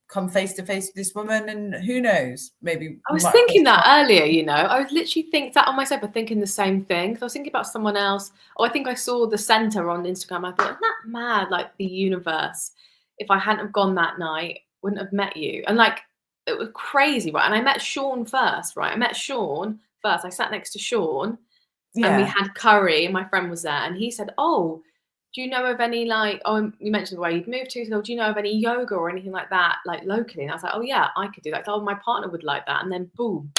come face to face with this woman, and who knows, maybe I was thinking that earlier, I was literally sat on my sofa thinking the same thing, because I was thinking about someone else. I think I saw the center on Instagram. I thought, isn't that mad? Like, the universe, if I hadn't have gone that night, wouldn't have met you. And like, it was crazy, right? And I met Sean first, right? I sat next to Sean, and we had curry, and my friend was there, and he said, oh, do you know of any, like, you mentioned where you'd moved to, so do you know of any yoga or anything like that, like locally? And I was like, oh yeah, I could do that. Oh, my partner would like that. And then boom,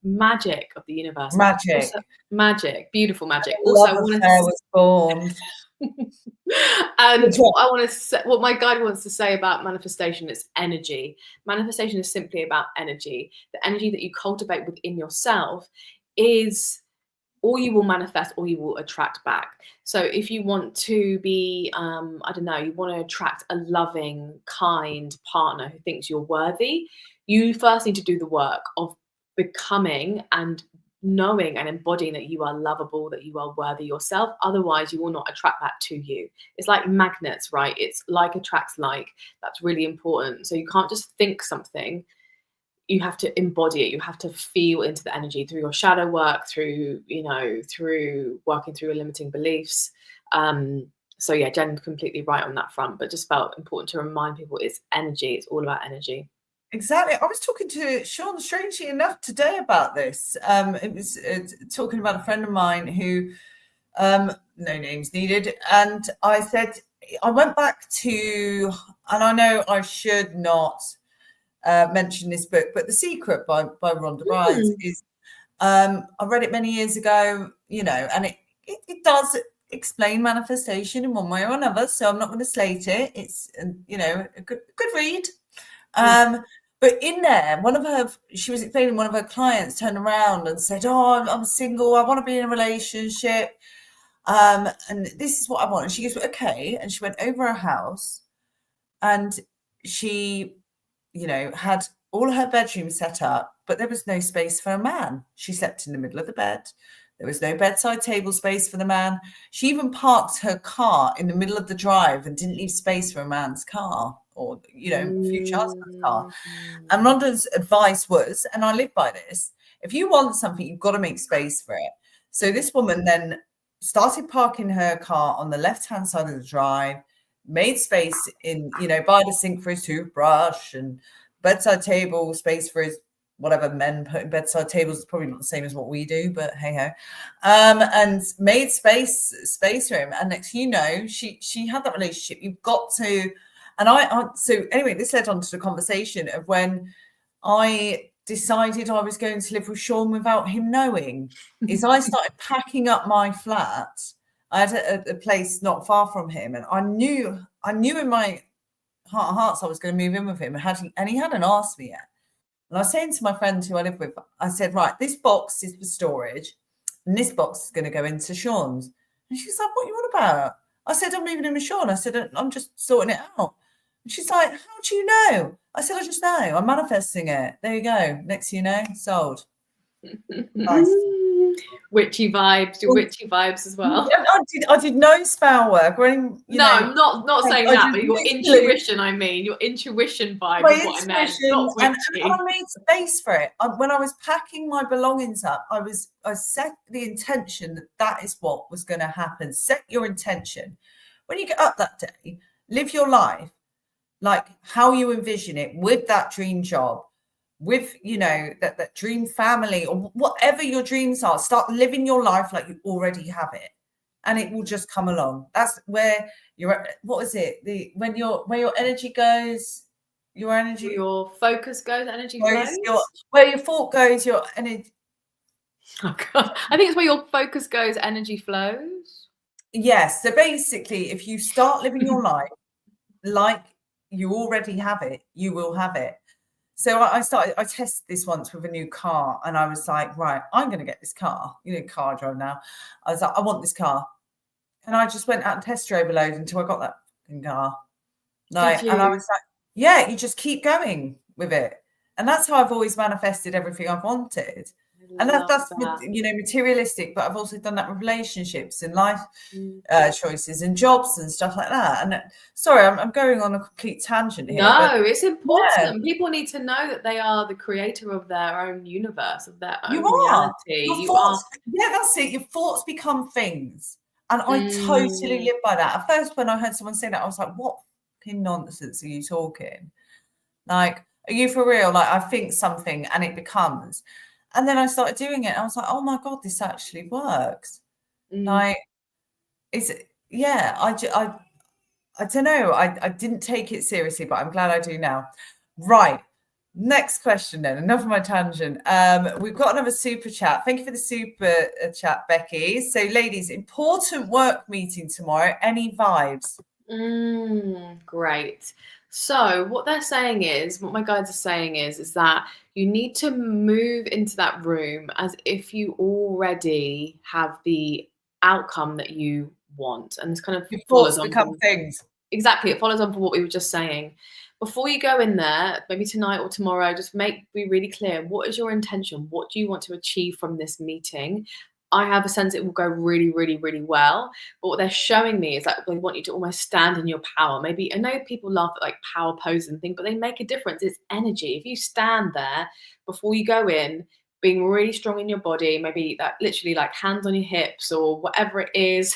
magic of the universe. Magic, beautiful magic. Also, I was born. And what my guide wants to say about manifestation is energy. Manifestation is simply about energy. The energy that you cultivate within yourself is all you will manifest, or you will attract back. So if you want to be, you want to attract a loving, kind partner who thinks you're worthy, you first need to do the work of becoming and knowing and embodying that you are lovable, that you are worthy yourself. Otherwise, you will not attract that to you. It's like magnets, right? It's like attracts like. That's really important. So you can't just think something. You have to embody it. You have to feel into the energy through your shadow work, through working through your limiting beliefs. So yeah, Jen's completely right on that front, but just felt important to remind people it's energy. It's all about energy. Exactly. I was talking to Sean, strangely enough, today about this. It was talking about a friend of mine who, no names needed. And I said, I went back to, and I know I should not mention this book, but The Secret by Rhonda Rhimes is, I read it many years ago, and it does explain manifestation in one way or another. So I'm not going to slate it. It's, a good read. But in there, she was explaining, one of her clients turned around and said, oh, I'm single. I want to be in a relationship. And this is what I want. And she goes, okay. And she went over her house, and she, had all her bedrooms set up, but there was no space for a man. She slept in the middle of the bed. There was no bedside table space for the man. She even parked her car in the middle of the drive and didn't leave space for a man's car, or, future husband's car. And Rhonda's advice was, and I live by this, if you want something, you've got to make space for it. So this woman then started parking her car on the left-hand side of the drive, made space in, by the sink for his toothbrush, and bedside table space for his, whatever men put in bedside tables is probably not the same as what we do, but hey ho. And made space for him. And next, she had that relationship. You've got to, and so anyway, this led on to the conversation of when I decided I was going to live with Sean without him knowing, is I started packing up my flat. I had a place not far from him, and I knew in my heart of hearts I was going to move in with him, and he hadn't asked me yet. And I was saying to my friend who I live with, I said, right, this box is for storage, and this box is going to go into Sean's. And she's like, what are you on about? I said, I'm moving in with Sean. I said, I'm just sorting it out. And she's like, how do you know? I said, I just know. I'm manifesting it. There you go. Next thing you know, sold. Nice. Witchy vibes as well. I did no spell work or anything. I'm not saying that, but your intuition, your intuition vibe is what I meant. Not witchy. And I made space for it. When I was packing my belongings up, I set the intention that is what was going to happen. Set your intention. When you get up that day, live your life like how you envision it, with that dream job, with that dream family, or whatever your dreams are. Start living your life like you already have it, and it will just come along. That's where where your energy goes, your focus goes, energy flows. Where your thought goes, your energy. Oh God. I think it's where your focus goes, energy flows. Yes. So basically, if you start living your life like you already have it, you will have it. So I tested this once with a new car, and I was like, right, I'm going to get this car. You know, car drive now. I was like, I want this car. And I just went out and test drove a load until I got that fucking car. Like, and I was like, yeah, you just keep going with it. And that's how I've always manifested everything I've wanted. And that's you know, materialistic, but I've also done that with relationships and life choices and jobs and stuff like that. And sorry, I'm going on a complete tangent here. No, it's important. People need to know that they are the creator of their own universe, of their own reality. Your thoughts, yeah, that's it. Your thoughts become things. And I totally live by that. At first, when I heard someone say that, I was like, what fucking nonsense are you talking? Like, are you for real? Like, I think something and it becomes. And then I started doing it. And I was like, oh my God, this actually works. Like, I don't know. I didn't take it seriously, but I'm glad I do now. Right. Next question then. Enough of my tangent. We've got another super chat. Thank you for the super chat, Becky. So, ladies, important work meeting tomorrow. Any vibes? Great. So what they're saying is, what my guides are saying is that you need to move into that room as if you already have the outcome that you want. And this kind of thoughts become things. Exactly. It follows on from what we were just saying. Before you go in there, maybe tonight or tomorrow, just be really clear. What is your intention? What do you want to achieve from this meeting? I have a sense it will go really, really, really well. But what they're showing me is like they want you to almost stand in your power. Maybe I know people laugh at like power poses and things, but they make a difference. It's energy. If you stand there before you go in, being really strong in your body, maybe that literally like hands on your hips or whatever it is,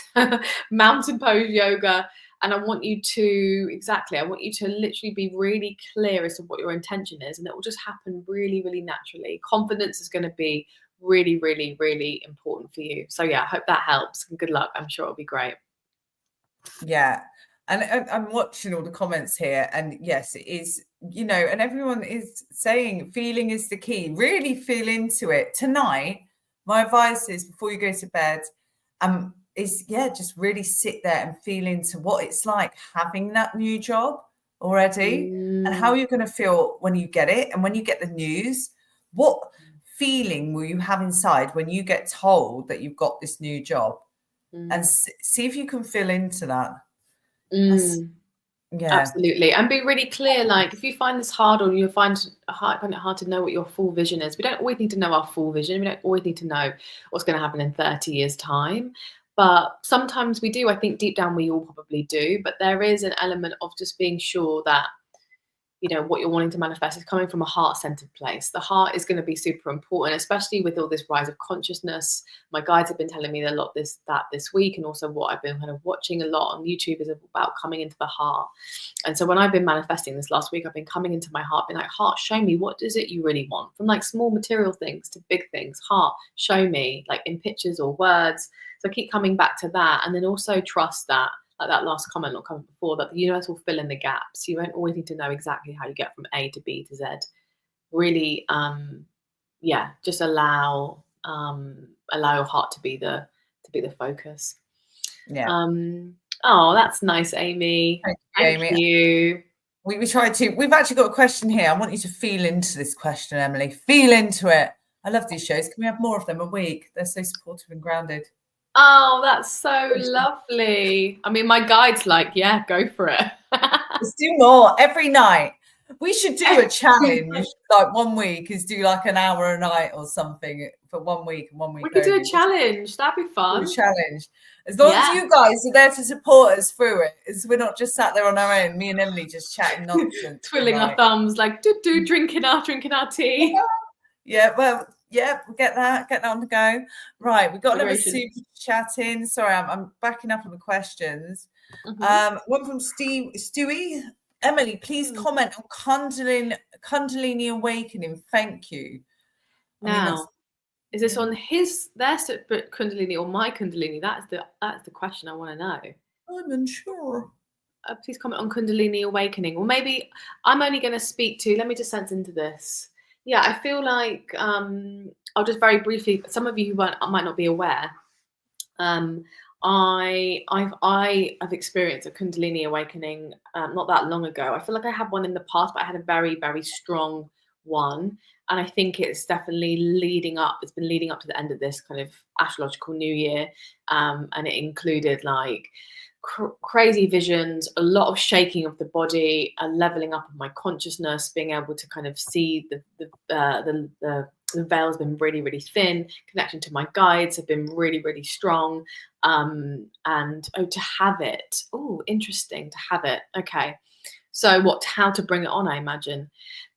mountain pose yoga. And I want you to literally be really clear as to what your intention is. And it will just happen really, really naturally. Confidence is going to be really, really, really important for you. So yeah, I hope that helps. And good luck. I'm sure it'll be great. Yeah. And I'm watching all the comments here. And yes, it is, you know, and everyone is saying feeling is the key. Really feel into it. Tonight, my advice is before you go to bed, just really sit there and feel into what it's like having that new job already and how you're going to feel when you get it. And when you get the news, what feeling will you have inside when you get told that you've got this new job? And see if you can feel into that. Yeah, absolutely. And be really clear. Like if you find this hard or you find it hard to know what your full vision is, we don't always need to know our full vision. We don't always need to know what's going to happen in 30 years time. But sometimes we do. I think deep down we all probably do. But there is an element of just being sure that, you know, what you're wanting to manifest is coming from a heart-centered place. The heart is going to be super important, especially with all this rise of consciousness. My guides have been telling me a lot this week, and also what I've been kind of watching a lot on YouTube is about coming into the heart. And so when I've been manifesting this last week, I've been coming into my heart, being like, heart, show me, what is it you really want? From like small material things to big things. Heart, show me, like in pictures or words. So keep coming back to that, and then also trust that, like that last comment or comment before, that the universe will fill in the gaps. You won't always need to know exactly how you get from A to B to Z. Really, just allow your heart to be the focus. Yeah. Oh, that's nice, Amy. Thank you. We tried to. We've actually got a question here. I want you to feel into this question, Emily. Feel into it. I love these shows. Can we have more of them a week? They're so supportive and grounded. Oh, that's so lovely. I mean, my guide's like, yeah, go for it. Let's do more every night. We should do a challenge, like 1 week is do like an hour a night or something for 1 week and 1 week. We could do a challenge. That'd be fun. Do a challenge. As long as you guys are there to support us through it, as we're not just sat there on our own, me and Emily just chatting nonsense. Twiddling our thumbs, like drinking our tea. Yeah, well, yeah, we'll get that on the go. Right, we've got another super chat in. Sorry, I'm backing up on the questions. One from Stewie. Emily, please comment on Kundalini awakening. Thank you. Is this on their separate Kundalini or my Kundalini? That's the question I want to know. I'm unsure. Please comment on Kundalini awakening. Or maybe I'm only going to speak to. Let me just sense into this. Yeah, I feel like I'll just very briefly. Some of you who might not be aware. I've experienced a Kundalini awakening not that long ago. I feel like I had one in the past, but I had a very, very strong one. And I think it's definitely it's been leading up to the end of this kind of astrological new year. And it included like crazy visions, a lot of shaking of the body, a leveling up of my consciousness, being able to kind of see the veil's been really, really thin. Connection to my guides have been really, really strong. And to have it. Oh, interesting, to have it. Okay. So how to bring it on, I imagine.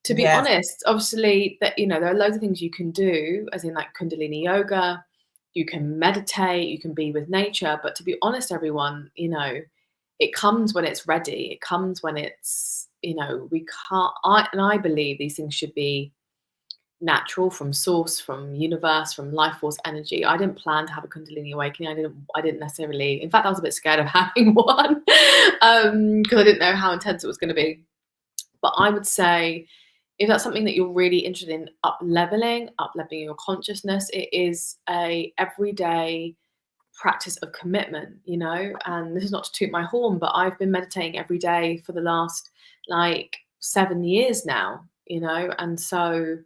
To be honest, obviously, that there are loads of things you can do, as in like Kundalini yoga. You can meditate, you can be with nature. But to be honest, everyone, it comes when it's ready. It comes when it's, we can't. I believe these things should be natural, from source, from universe, from life force energy. I didn't plan to have a Kundalini awakening. I didn't necessarily. In fact, I was a bit scared of having one because I didn't know how intense it was going to be. But I would say, if that's something that you're really interested in, up-leveling your consciousness, it is a everyday practice of commitment, and this is not to toot my horn, but I've been meditating every day for the last like 7 years now, and so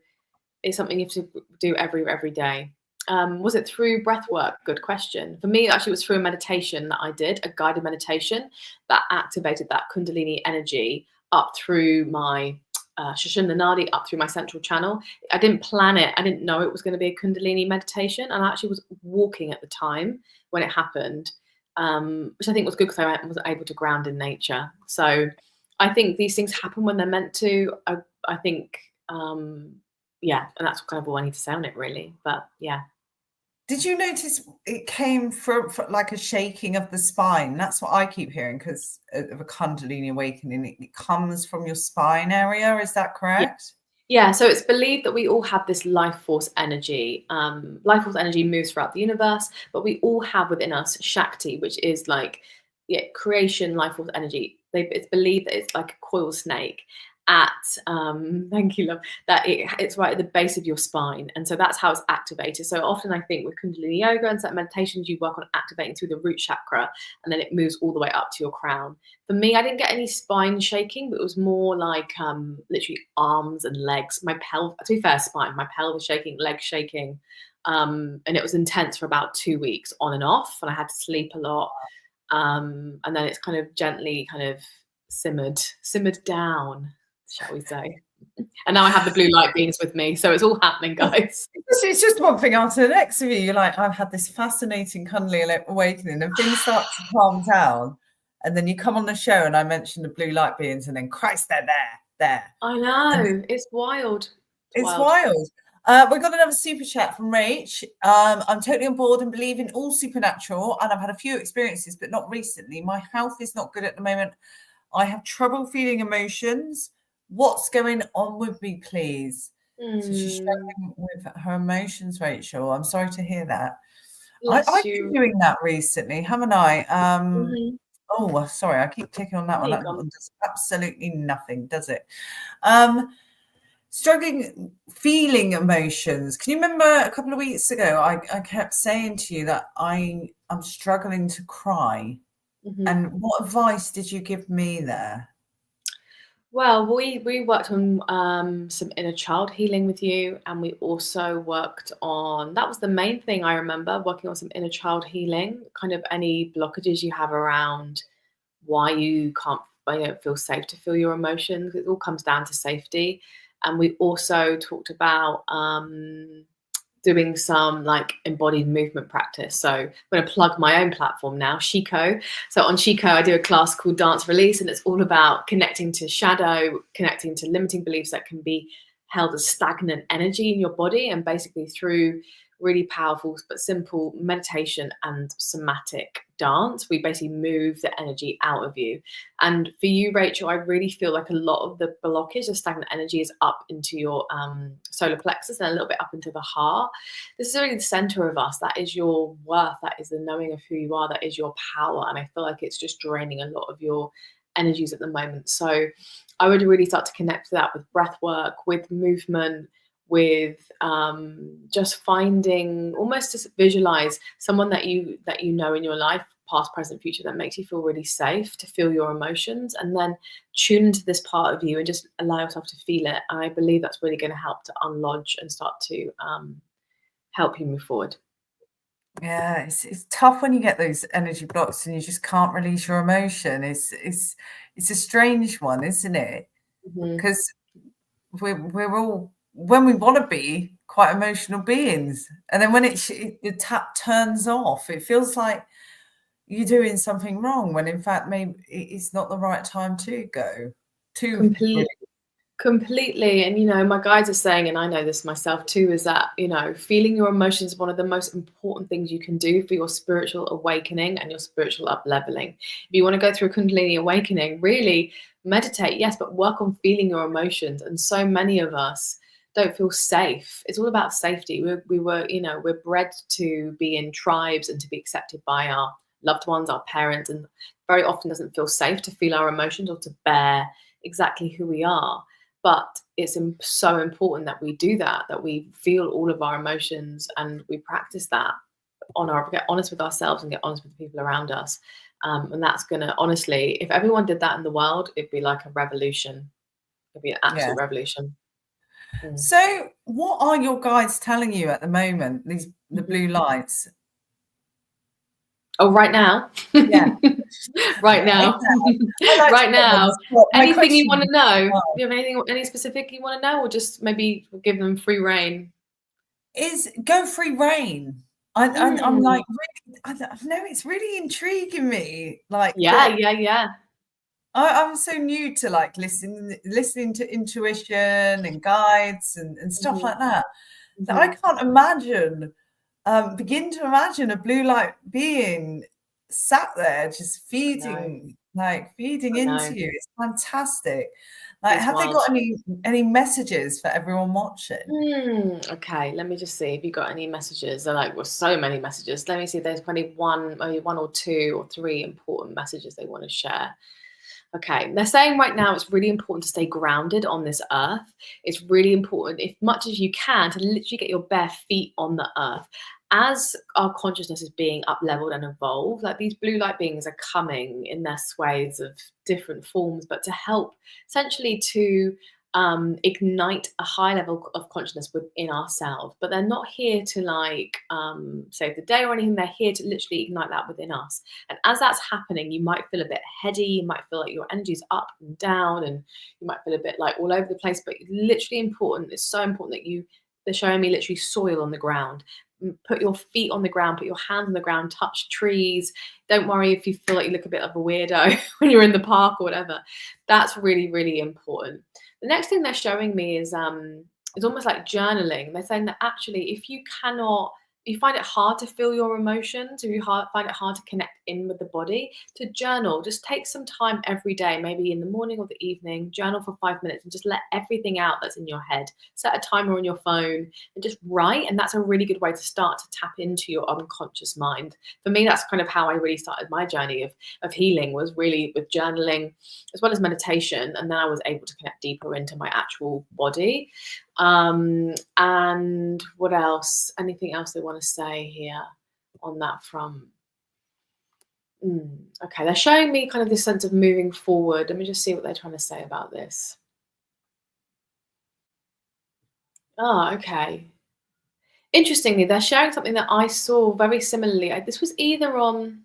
it's something you have to do every day. Was it through breath work? Good question. For me, actually, it was through a meditation that I did, a guided meditation that activated that Kundalini energy up through my Sushumna Nadi, up through my central channel. I didn't plan it. I didn't know it was going to be a Kundalini meditation. And I actually was walking at the time when it happened, which I think was good because I was able to ground in nature. So I think these things happen when they're meant to. I think, yeah, and that's kind of all I need to say on it, really. But yeah. Did you notice it came from like a shaking of the spine? That's what I keep hearing because of a Kundalini awakening. It comes from your spine area. Is that correct? Yeah. So it's believed that we all have this life force energy. Life force energy moves throughout the universe, but we all have within us Shakti, which is like creation, life force energy. It's believed that it's like a coil snake at thank you, love, that it's right at the base of your spine, and so that's how it's activated. So often I think with Kundalini yoga and certain meditations, you work on activating through the root chakra, and then it moves all the way up to your crown. For me, I didn't get any spine shaking, but it was more like literally arms and legs. My pelvis, to be fair, spine, my pelvis shaking, legs shaking, and it was intense for about 2 weeks on and off, and I had to sleep a lot, and then it's kind of gently kind of simmered down, shall we say. And now I have the blue light beings with me, so it's all happening, guys. It's just one thing after the next of you. You're like, I've had this fascinating Kundalini awakening, and things start to calm down, and then you come on the show and I mention the blue light beings, and then Christ, they're there. I know, it's wild. It's wild. We've got another super chat from Rach. I'm totally on board and believe in all supernatural, and I've had a few experiences, but not recently. My health is not good at the moment. I have trouble feeling emotions. What's going on with me, please? So she's struggling with her emotions, Rachel. I'm sorry to hear that. I've been doing that recently, haven't I? Oh, sorry, I keep taking on that one. That one does absolutely nothing, does it? Struggling feeling emotions. Can you remember a couple of weeks ago, I kept saying to you that I'm struggling to cry. And what advice did you give me there? Well, we worked on some inner child healing with you, and we also worked on, that was the main thing I remember, working on some inner child healing, kind of any blockages you have around why you don't feel safe to feel your emotions. It all comes down to safety. And we also talked about doing some like embodied movement practice. So I'm going to plug my own platform now, Shiko. So on Shiko, I do a class called Dance Release, and it's all about connecting to shadow, connecting to limiting beliefs that can be held as stagnant energy in your body, and basically through really powerful but simple meditation and somatic dance, we basically move the energy out of you. And for you, Rachel, I really feel like a lot of the blockage of stagnant energy is up into your solar plexus and a little bit up into the heart. This is really the center of us. That is your worth. That is the knowing of who you are. That is your power. And I feel like it's just draining a lot of your energies at the moment. So I would really start to connect to that with breath work, with movement, with just finding, almost just visualize someone that you know in your life, past, present, future, that makes you feel really safe to feel your emotions, and then tune into this part of you and just allow yourself to feel it. And I believe that's really going to help to unlodge and start to help you move forward. Yeah, it's tough when you get those energy blocks and you just can't release your emotion. It's a strange one, isn't it? Because we're all, when we want to be, quite emotional beings, and then when the tap turns off, it feels like you're doing something wrong, when in fact maybe it's not the right time to go to completely. And you know, my guides are saying, and I know this myself too, is that, you know, feeling your emotions is one of the most important things you can do for your spiritual awakening and your spiritual up leveling. If you want to go through a Kundalini awakening, really meditate, yes, but work on feeling your emotions. And so many of us don't feel safe. It's all about safety. We're bred to be in tribes and to be accepted by our loved ones, our parents, and very often doesn't feel safe to feel our emotions or to bear exactly who we are. But it's so important that we do that we feel all of our emotions, and we practice that get honest with ourselves and get honest with the people around us. And that's gonna, honestly, if everyone did that in the world, it'd be like a revolution. It'd be an absolute revolution. So what are your guides telling you at the moment, the blue lights? Oh, right now? Yeah. Right now. Like right now. Anything you want to know? Wow. Do you have any specific you want to know, or just maybe give them free reign? Go free reign. I'm like, really, I know it's really intriguing me. Like, yeah. I'm so new to like listening to intuition and guides and stuff like that. That I can't imagine, begin to imagine a blue light being sat there just feeding into you. It's fantastic. Like, have they got any messages for everyone watching? Okay, let me just see if you got any messages. They're like, well, so many messages. Let me see. There's probably maybe one or two or three important messages they want to share. Okay, they're saying right now it's really important to stay grounded on this earth. It's really important, as much as you can, to literally get your bare feet on the earth. As our consciousness is being up-leveled and evolved, like these blue light beings are coming in their swathes of different forms, but to help essentially to ignite a high level of consciousness within ourselves. But they're not here to like save the day or anything. They're here to literally ignite that within us. And as that's happening, you might feel a bit heady. You might feel like your energy's up and down, and you might feel a bit like all over the place. But it's literally important. It's so important that they're showing me literally soil on the ground. Put your feet on the ground, put your hands on the ground, touch trees. Don't worry if you feel like you look a bit of a weirdo when you're in the park or whatever. That's really, really important. The next thing they're showing me is almost like journaling. They're saying that actually, if you find it hard to feel your emotions, if you find it hard to connect in with the body, to journal. Just take some time every day, maybe in the morning or the evening, journal for 5 minutes and just let everything out that's in your head. Set a timer on your phone and just write. And that's a really good way to start to tap into your unconscious mind. For me, that's kind of how I really started my journey of healing, was really with journaling as well as meditation. And then I was able to connect deeper into my actual body. And what else? Anything else they want to say here on that front? Okay, they're showing me kind of this sense of moving forward. Let me just see what they're trying to say about this. Okay. Interestingly, they're sharing something that I saw very similarly. This was either on,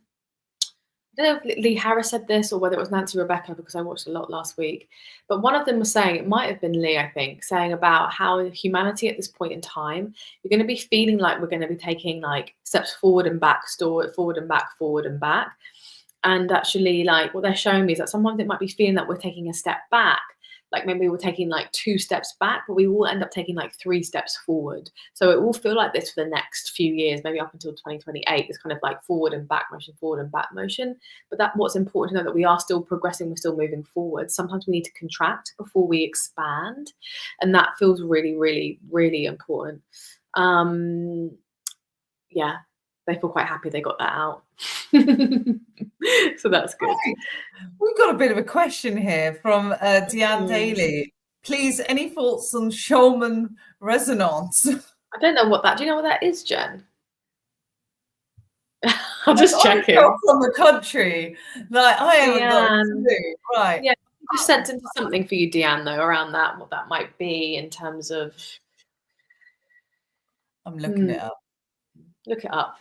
I don't know if Lee Harris said this or whether it was Nancy Rebecca, because I watched a lot last week. But one of them was saying, it might have been Lee, I think, saying about how humanity at this point in time, you're going to be feeling like we're going to be taking like steps forward and back, forward and back, forward and back. And actually, like, what they're showing me is that sometimes it might be feeling that we're taking a step back. Like maybe we're taking like 2 steps back, but we will end up taking like 3 steps forward. So it will feel like this for the next few years, maybe up until 2028, this kind of like forward and back motion. But what's important to know that we are still progressing, we're still moving forward. Sometimes we need to contract before we expand. And that feels really, really, really important. Yeah, they feel quite happy they got that out. So that's good. Right. We've got a bit of a question here from Deanne Daly. Please, any thoughts on Schumann resonance? I don't know what that. Do you know what that is, Jen? I'll just check it. From the country. Like, I haven't got a clue. Right. Yeah. Just sent into something for you, Deanne, though, around that, what that might be in terms of. I'm looking it up. Look it up.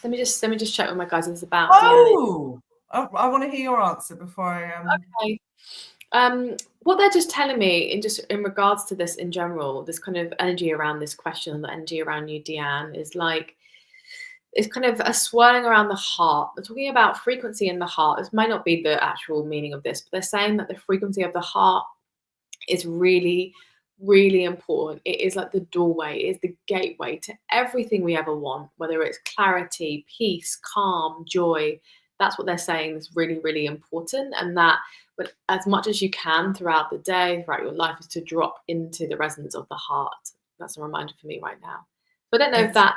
Let me just check with my guys. It's about. Oh, I want to hear your answer before I Okay. What they're just telling me, in regards to this in general, this kind of energy around this question, the energy around you, Deanne, is like. It's kind of a swirling around the heart. They're talking about frequency in the heart. This might not be the actual meaning of this, but they're saying that the frequency of the heart is really, really important. It is like the doorway, it is the gateway to everything we ever want, whether it's clarity, peace, calm, joy. That's what they're saying is really, really important. And that, but as much as you can throughout the day, throughout your life, is to drop into the resonance of the heart. That's a reminder for me right now. But I don't know if that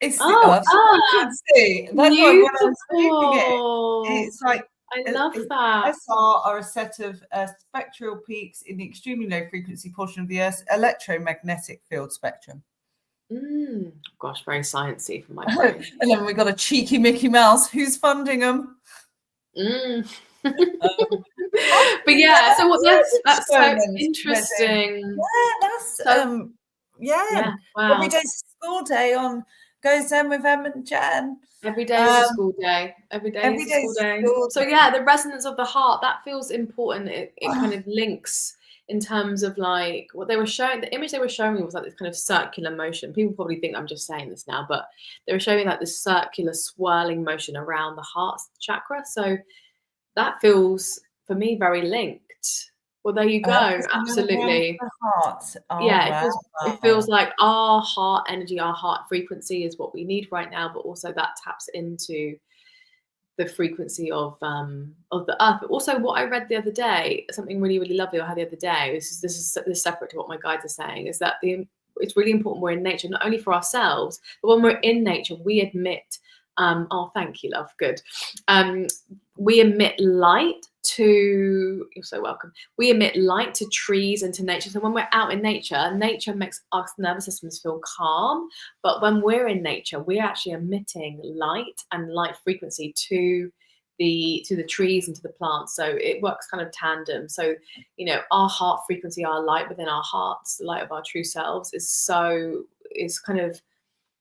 it's frequency. That's why when I'm speaking it, it's like I love that. SR are a set of spectral peaks in the extremely low frequency portion of the Earth's electromagnetic field spectrum. Gosh, very sciencey for my brain. And then we got a cheeky Mickey Mouse. Who's funding them? But yeah, so what that's so interesting. Yeah, that's wow. Every day's school day on Go Zen with Em and Jen. Every day is a school day. Every day is a school day. So yeah, the resonance of the heart, that feels important. It kind of links in terms of like what they were showing. The image they were showing me was like this kind of circular motion. People probably think I'm just saying this now, but they were showing like this circular swirling motion around the heart chakra. So that feels for me very linked. Well, there you go. Absolutely. It feels like our heart energy, our heart frequency is what we need right now, but also that taps into the frequency of the earth. But also what I read the other day, something really, really lovely I had the other day, this is separate to what my guides are saying, is that it's really important we're in nature, not only for ourselves, but when we're in nature, we emit, oh, thank you, love, good. We emit light to, you're so welcome. We emit light to trees and to nature. So when we're out in nature, nature makes our nervous systems feel calm. But when we're in nature, we're actually emitting light and light frequency to the trees and to the plants. So it works kind of tandem. So, you know, our heart frequency, our light within our hearts, the light of our true selves is kind of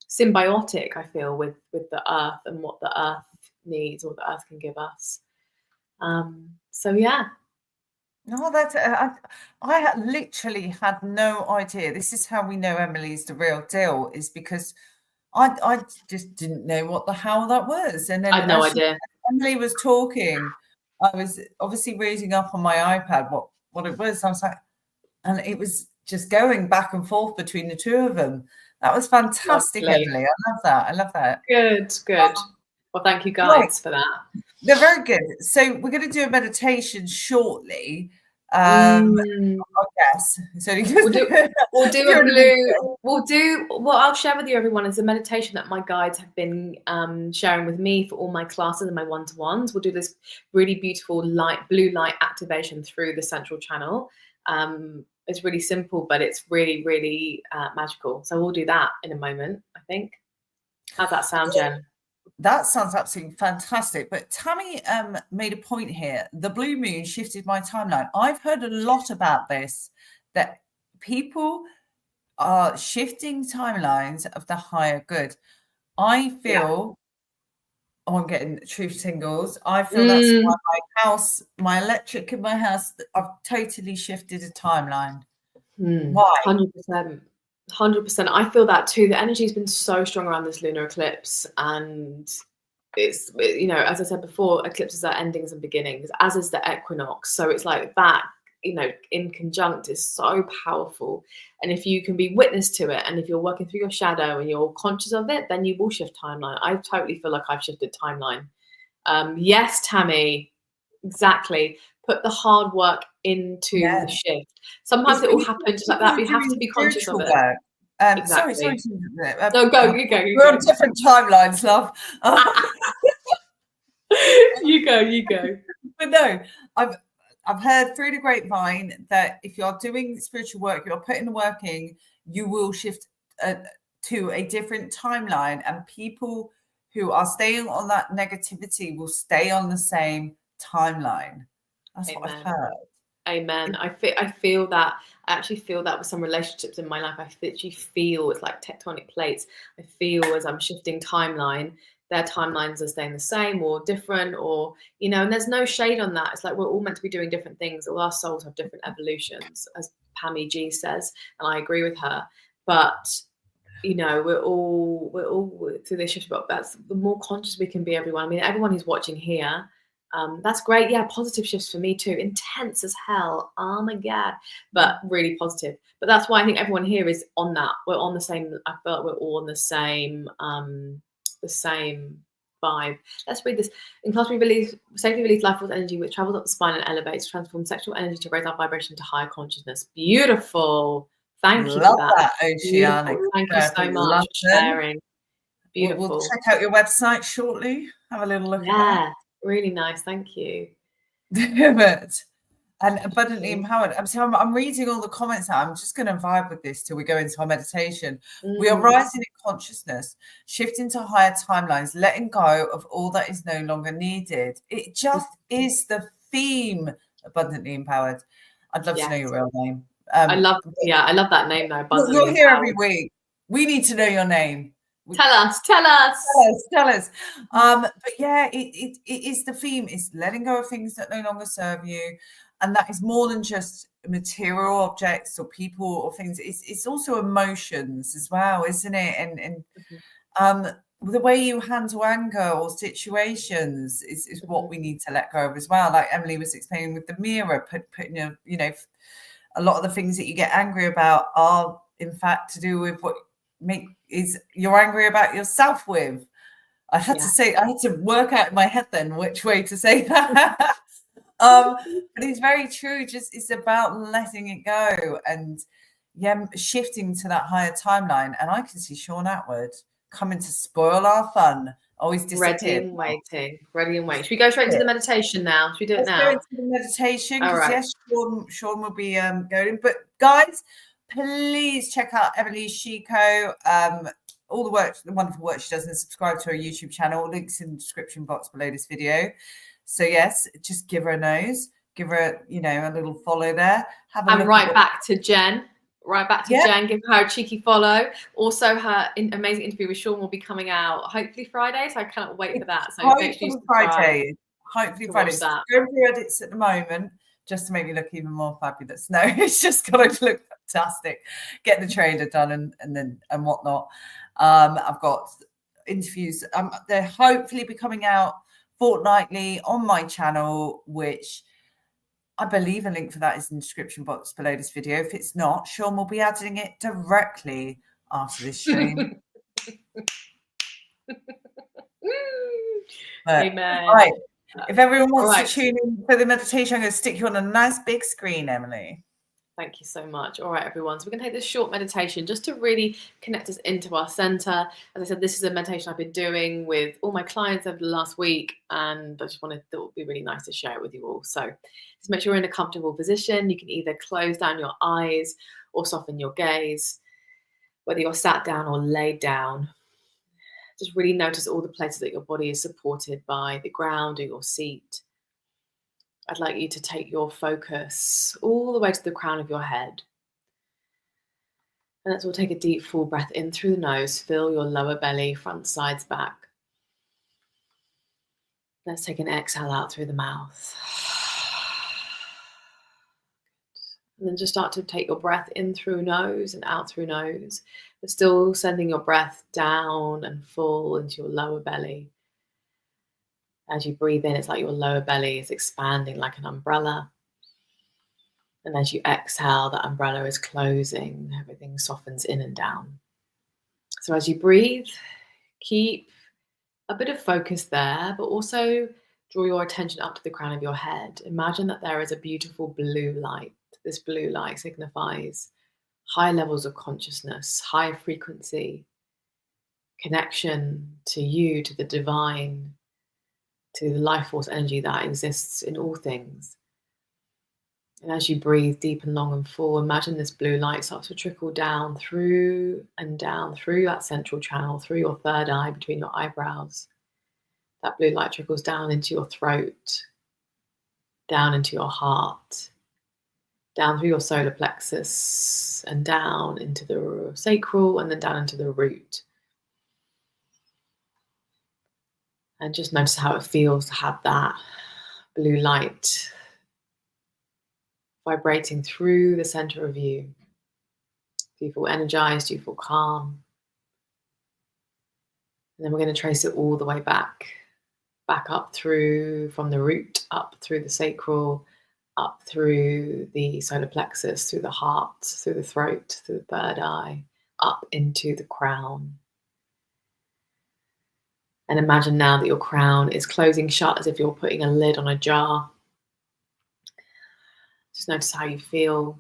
symbiotic, I feel, with the earth and what the earth needs or the earth can give us. So yeah. No, that's I literally had no idea. This is how we know Emily's the real deal, is because I just didn't know what the hell that was. And then I had no idea. Emily was talking, I was obviously reading up on my iPad what it was. I was like, and it was just going back and forth between the two of them. That was fantastic, lovely. Emily. I love that. Good. Well, thank you guys for that. They're very good. So we're going to do a meditation shortly. I guess. So what I'll share with you, everyone, is a meditation that my guides have been sharing with me for all my classes and my one-to-ones. We'll do this really beautiful blue light activation through the central channel. It's really simple, but it's really, really magical. So we'll do that in a moment, I think. How's that sound, Jen? That sounds absolutely fantastic. But Tammy made a point here. The blue moon shifted my timeline. I've heard a lot about this, that people are shifting timelines of the higher good. I feel, I'm getting truth tingles. I feel that's why my house, my electric in my house, I've totally shifted a timeline. Why? 100%. 100%. I feel that too. The energy has been so strong around this lunar eclipse, and it's, you know, as I said before, eclipses are endings and beginnings, as is the equinox. So it's like that, you know, in conjunct is so powerful. And if you can be witness to it, and if you're working through your shadow and you're conscious of it, then you will shift timeline. I totally feel like I've shifted timeline. Yes, Tammy, exactly. Put the hard work into the shift. Sometimes it will happen just like that. We have to be conscious of it. Exactly. Sorry. No, you go. We're on different timelines, love. You go. But no, I've heard through the grapevine that if you're doing spiritual work, you're putting the work in, you will shift to a different timeline, and people who are staying on that negativity will stay on the same timeline. That's what I've heard. Amen. I feel that. I actually feel that with some relationships in my life. I literally feel it's like tectonic plates. I feel as I'm shifting timeline, their timelines are staying the same or different, or and there's no shade on that. It's like we're all meant to be doing different things. All our souls have different evolutions, as Pammy G says, and I agree with her. But we're all through this shift. But that's the more conscious we can be, everyone. I mean, everyone who's watching here. That's great. Yeah, positive shifts for me too. Intense as hell. Oh my God. But really positive. But that's why I think everyone here is on that. We're on the same, I feel like we're all on the same vibe. Let's read this. In class, we safely release life force energy which travels up the spine and elevates, transforms sexual energy to raise our vibration to higher consciousness. Beautiful. Thank you for that. Oceanic. Thank you so much for sharing. Beautiful. We'll check out your website shortly. Have a little look at that. Really nice. Thank you. And abundantly empowered. I'm reading all the comments now. I'm just going to vibe with this till we go into our meditation. We are rising in consciousness, shifting to higher timelines, letting go of all that is no longer needed. It just is the theme. Abundantly empowered. I'd love to know your real name. I love that name though. Abundantly you're here every week. We need to know your name. Tell us. But yeah, it is the theme. It's letting go of things that no longer serve you, and that is more than just material objects or people or things. It's also emotions as well, isn't it? And the way you handle anger or situations is what we need to let go of as well. Like Emily was explaining with the mirror, putting a lot of the things that you get angry about are in fact to do with what you're angry about yourself with. I had to work out in my head then which way to say that. But it's very true. Just it's about letting it go and shifting to that higher timeline. And I can see Sean Atwood coming to spoil our fun. Always disappeared. Ready and waiting. Should we go straight into the meditation now? Should we do it now? Let's go into the meditation because yes, Sean will be going. But guys, please check out Emily Chico. All the wonderful work she does, and subscribe to her YouTube channel. Links in the description box below this video. So yes, just give her a nose, give her a little follow there. Back to Jen. Jen, give her a cheeky follow. Also, her amazing interview with Sean will be coming out hopefully Friday, so I cannot wait for that. So hopefully Friday. Go through edits at the moment just to make me look even more fabulous. No, it's just got to look fantastic. Get the trailer done and whatnot. I've got interviews. They're hopefully be coming out fortnightly on my channel, which I believe a link for that is in the description box below this video. If it's not, Sean will be adding it directly after this stream. Amen. All right. If everyone wants to tune in for the meditation, I'm going to stick you on a nice big screen, Emily. Thank you so much. All right, everyone. So we're going to take this short meditation just to really connect us into our center. As I said, this is a meditation I've been doing with all my clients over the last week, and I just thought it would be really nice to share it with you all. So just make sure you're in a comfortable position. You can either close down your eyes or soften your gaze, whether you're sat down or laid down. Just really notice all the places that your body is supported by the ground or your seat. I'd like you to take your focus all the way to the crown of your head. And let's all take a deep, full breath in through the nose. Fill your lower belly, front, sides, back. Let's take an exhale out through the mouth. And then just start to take your breath in through nose and out through nose. But still sending your breath down and full into your lower belly. As you breathe in, it's like your lower belly is expanding like an umbrella. And as you exhale, that umbrella is closing. Everything softens in and down. So as you breathe, keep a bit of focus there, but also draw your attention up to the crown of your head. Imagine that there is a beautiful blue light. This blue light signifies high levels of consciousness, high frequency, connection to you, to the divine, to the life force energy that exists in all things. And as you breathe deep and long and full, imagine this blue light starts to trickle down through and down through that central channel, through your third eye, between your eyebrows. That blue light trickles down into your throat, down into your heart, down through your solar plexus, and down into the sacral, and then down into the root. And just notice how it feels to have that blue light vibrating through the center of you. Do you feel energized? Do you feel calm? And then we're going to trace it all the way back up through, from the root, up through the sacral, up through the solar plexus, through the heart, through the throat, through the third eye, up into the crown. And imagine now that your crown is closing shut as if you're putting a lid on a jar. Just notice how you feel.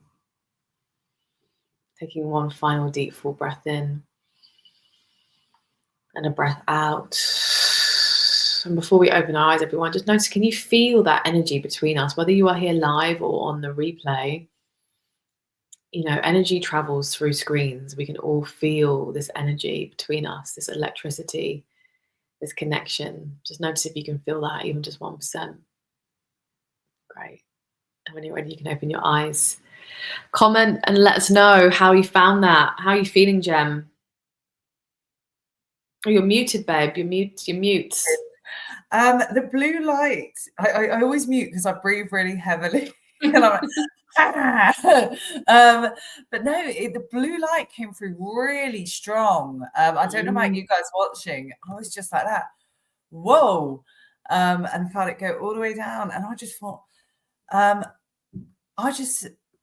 Taking one final deep full breath in and a breath out. And before we open our eyes, everyone, just notice, can you feel that energy between us? Whether you are here live or on the replay, you know, energy travels through screens. We can all feel this energy between us, this electricity, this connection. Just notice if you can feel that, even just 1%. Great. And when you're ready, you can open your eyes. Comment and let us know how you found that. How are you feeling, Jem? Oh, you're muted, babe. You're mute. The blue light, I always mute because I breathe really heavily. And I'm like, but no, the blue light came through really strong. I don't know about you guys watching. I was just like that. Whoa. And felt it go all the way down. And I just thought,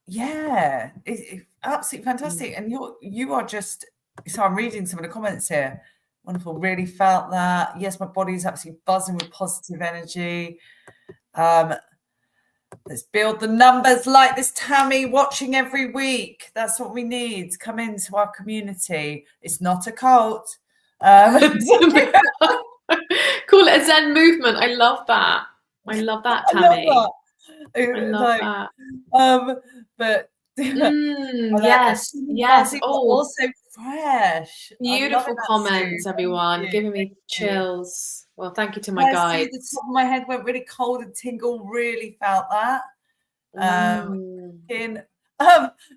yeah, it's absolutely fantastic. And you are just, so I'm reading some of the comments here. Wonderful. Really felt that. Yes, my body's absolutely buzzing with positive energy. Let's build the numbers like this, Tammy, watching every week. That's what we need. Come into our community. It's not a cult. Call it a Zen movement. I love that. I love that, Tammy. I love that. But yes. Oh, also fresh. Beautiful comments, everyone. Giving me chills. Well, thank you to my guides. The top of my head went really cold and tingle. Really felt that. In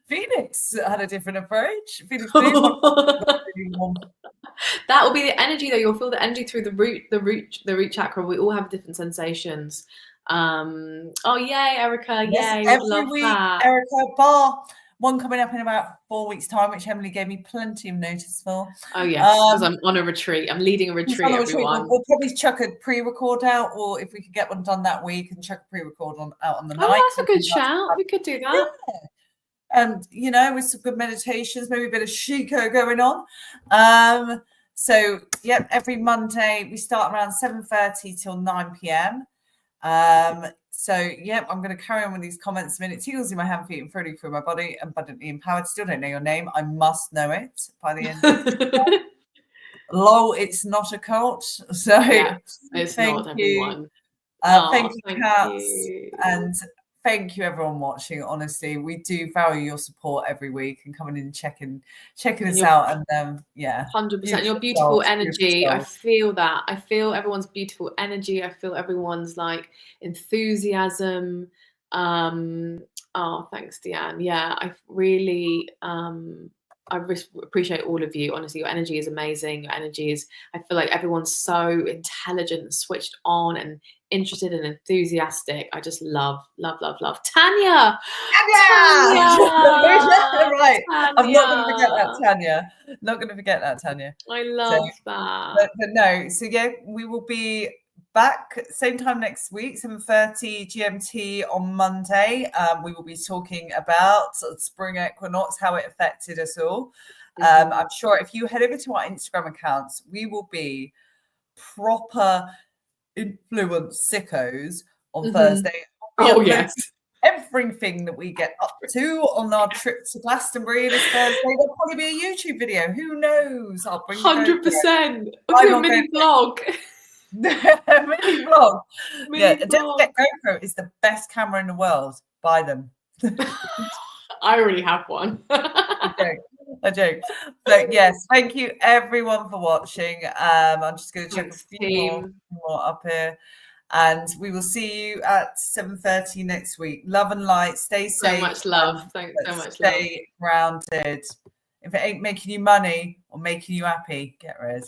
Phoenix had a different approach. Phoenix Blue, that will be the energy, though. You'll feel the energy through the root chakra. We all have different sensations. Oh yay, Erica! Yay, every week, that. Erica, bar one coming up in about 4 weeks' time, which Emily gave me plenty of notice for. Oh yes, because I'm on a retreat. I'm leading a retreat. Everyone, we'll probably chuck a pre-record out, or if we could get one done that week, and chuck a pre-record out on the night. Oh, that's a good shout. We could do that. Yeah. And you know, with some good meditations, maybe a bit of Shiko going on. So yep, every Monday we start around 7:30 till 9 p.m. So yep, I'm going to carry on with these comments a minute. Tingles in my hand, feet, and floating through my body. Abundantly empowered. Still don't know your name. I must know it by the end of the lol, it's not a cult. So yeah, it's not, everyone. Thank you, Cats. And thank you, everyone watching. Honestly, we do value your support every week and coming in and checking us out. And yeah, 100%. Your beautiful energy. I feel that. I feel everyone's beautiful energy. I feel everyone's like enthusiasm. Oh, thanks, Deanne. Yeah, I really I appreciate all of you. Honestly, your energy is amazing. Your energy is, I feel like everyone's so intelligent and switched on and interested and enthusiastic. I just love Tanya. Right. Tanya. I'm not going to forget that, Tanya. Not going to forget that, Tanya. I love that. But no, so yeah, we will be back same time next week, 7:30 GMT on Monday. We will be talking about spring equinox, how it affected us all. I'm sure if you head over to our Instagram accounts, we will be proper influence sickos on Thursday. Oh yes, everything that we get up to on our trip to Glastonbury this Thursday. There'll probably be a YouTube video. Who knows? I'll bring 100%. A mini vlog. Mini vlog. Yeah, don't forget, GoPro is the best camera in the world. Buy them. I already have one. I joke. So yes, thank you everyone for watching. I'm just going to check Thanks, a few team. more up here, and we will see you at 7:30 next week. Love and light. Stay safe. So much love. Thanks so much love. Stay grounded. If it ain't making you money or making you happy, get rid.